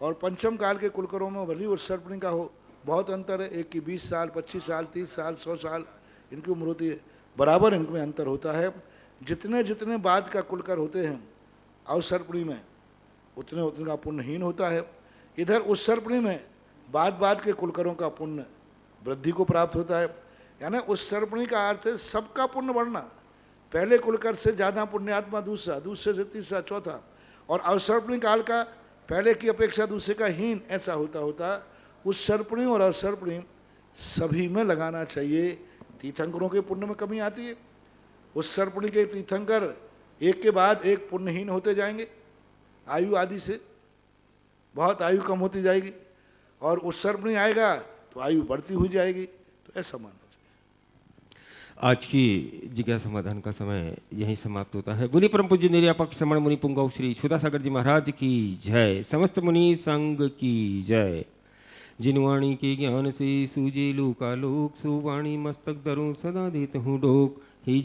और पंचम काल के कुलकरों में भली उत्सर्पणी का हो, बहुत अंतर है। एक की 20 साल, 25 साल, 30 साल, 100 साल इनकी उम्र होती है, बराबर इनमें अंतर होता है। जितने जितने बाद का कुलकर होते हैं अवसर्पणी में, उतने उतने का पुण्यहीन होता है। इधर उत्सर्पणी में बाद के कुलकरों का पुण्य वृद्धि को प्राप्त होता है। यानी उत्सर्पणी का अर्थ है सबका पुण्य बढ़ना। पहले कुलकर से ज़्यादा पुण्यात्मा दूसरा, दूसरे से तीसरा, चौथा, और अवसर्पणी काल का पहले की अपेक्षा दूसरे का हीन, ऐसा होता होता उत्सर्पणी और अवसर्पणी सभी में लगाना चाहिए। तीर्थंकरों के पुण्य में कमी आती है। उत्सर्पणी के तीर्थंकर एक के बाद एक पुण्यहीन होते जाएंगे, आयु आदि से बहुत आयु कम होती जाएगी, और उत्सर्पणी आएगा तो आयु बढ़ती हुई जाएगी। तो ऐसा मानना चाहिए। आज की जिज्ञासा समाधान का समय यहीं समाप्त होता है। बोलिए परम पूज्य निर्यापक श्रमण मुनि पुंगव श्री सुधा सागर जी महाराज की जय। समस्त मुनि संघ की जय। जिनवाणी के ज्ञान से सूझे लोकालोक, सुवाणी मस्तक धरूं सदा देत हूँ डोक। ही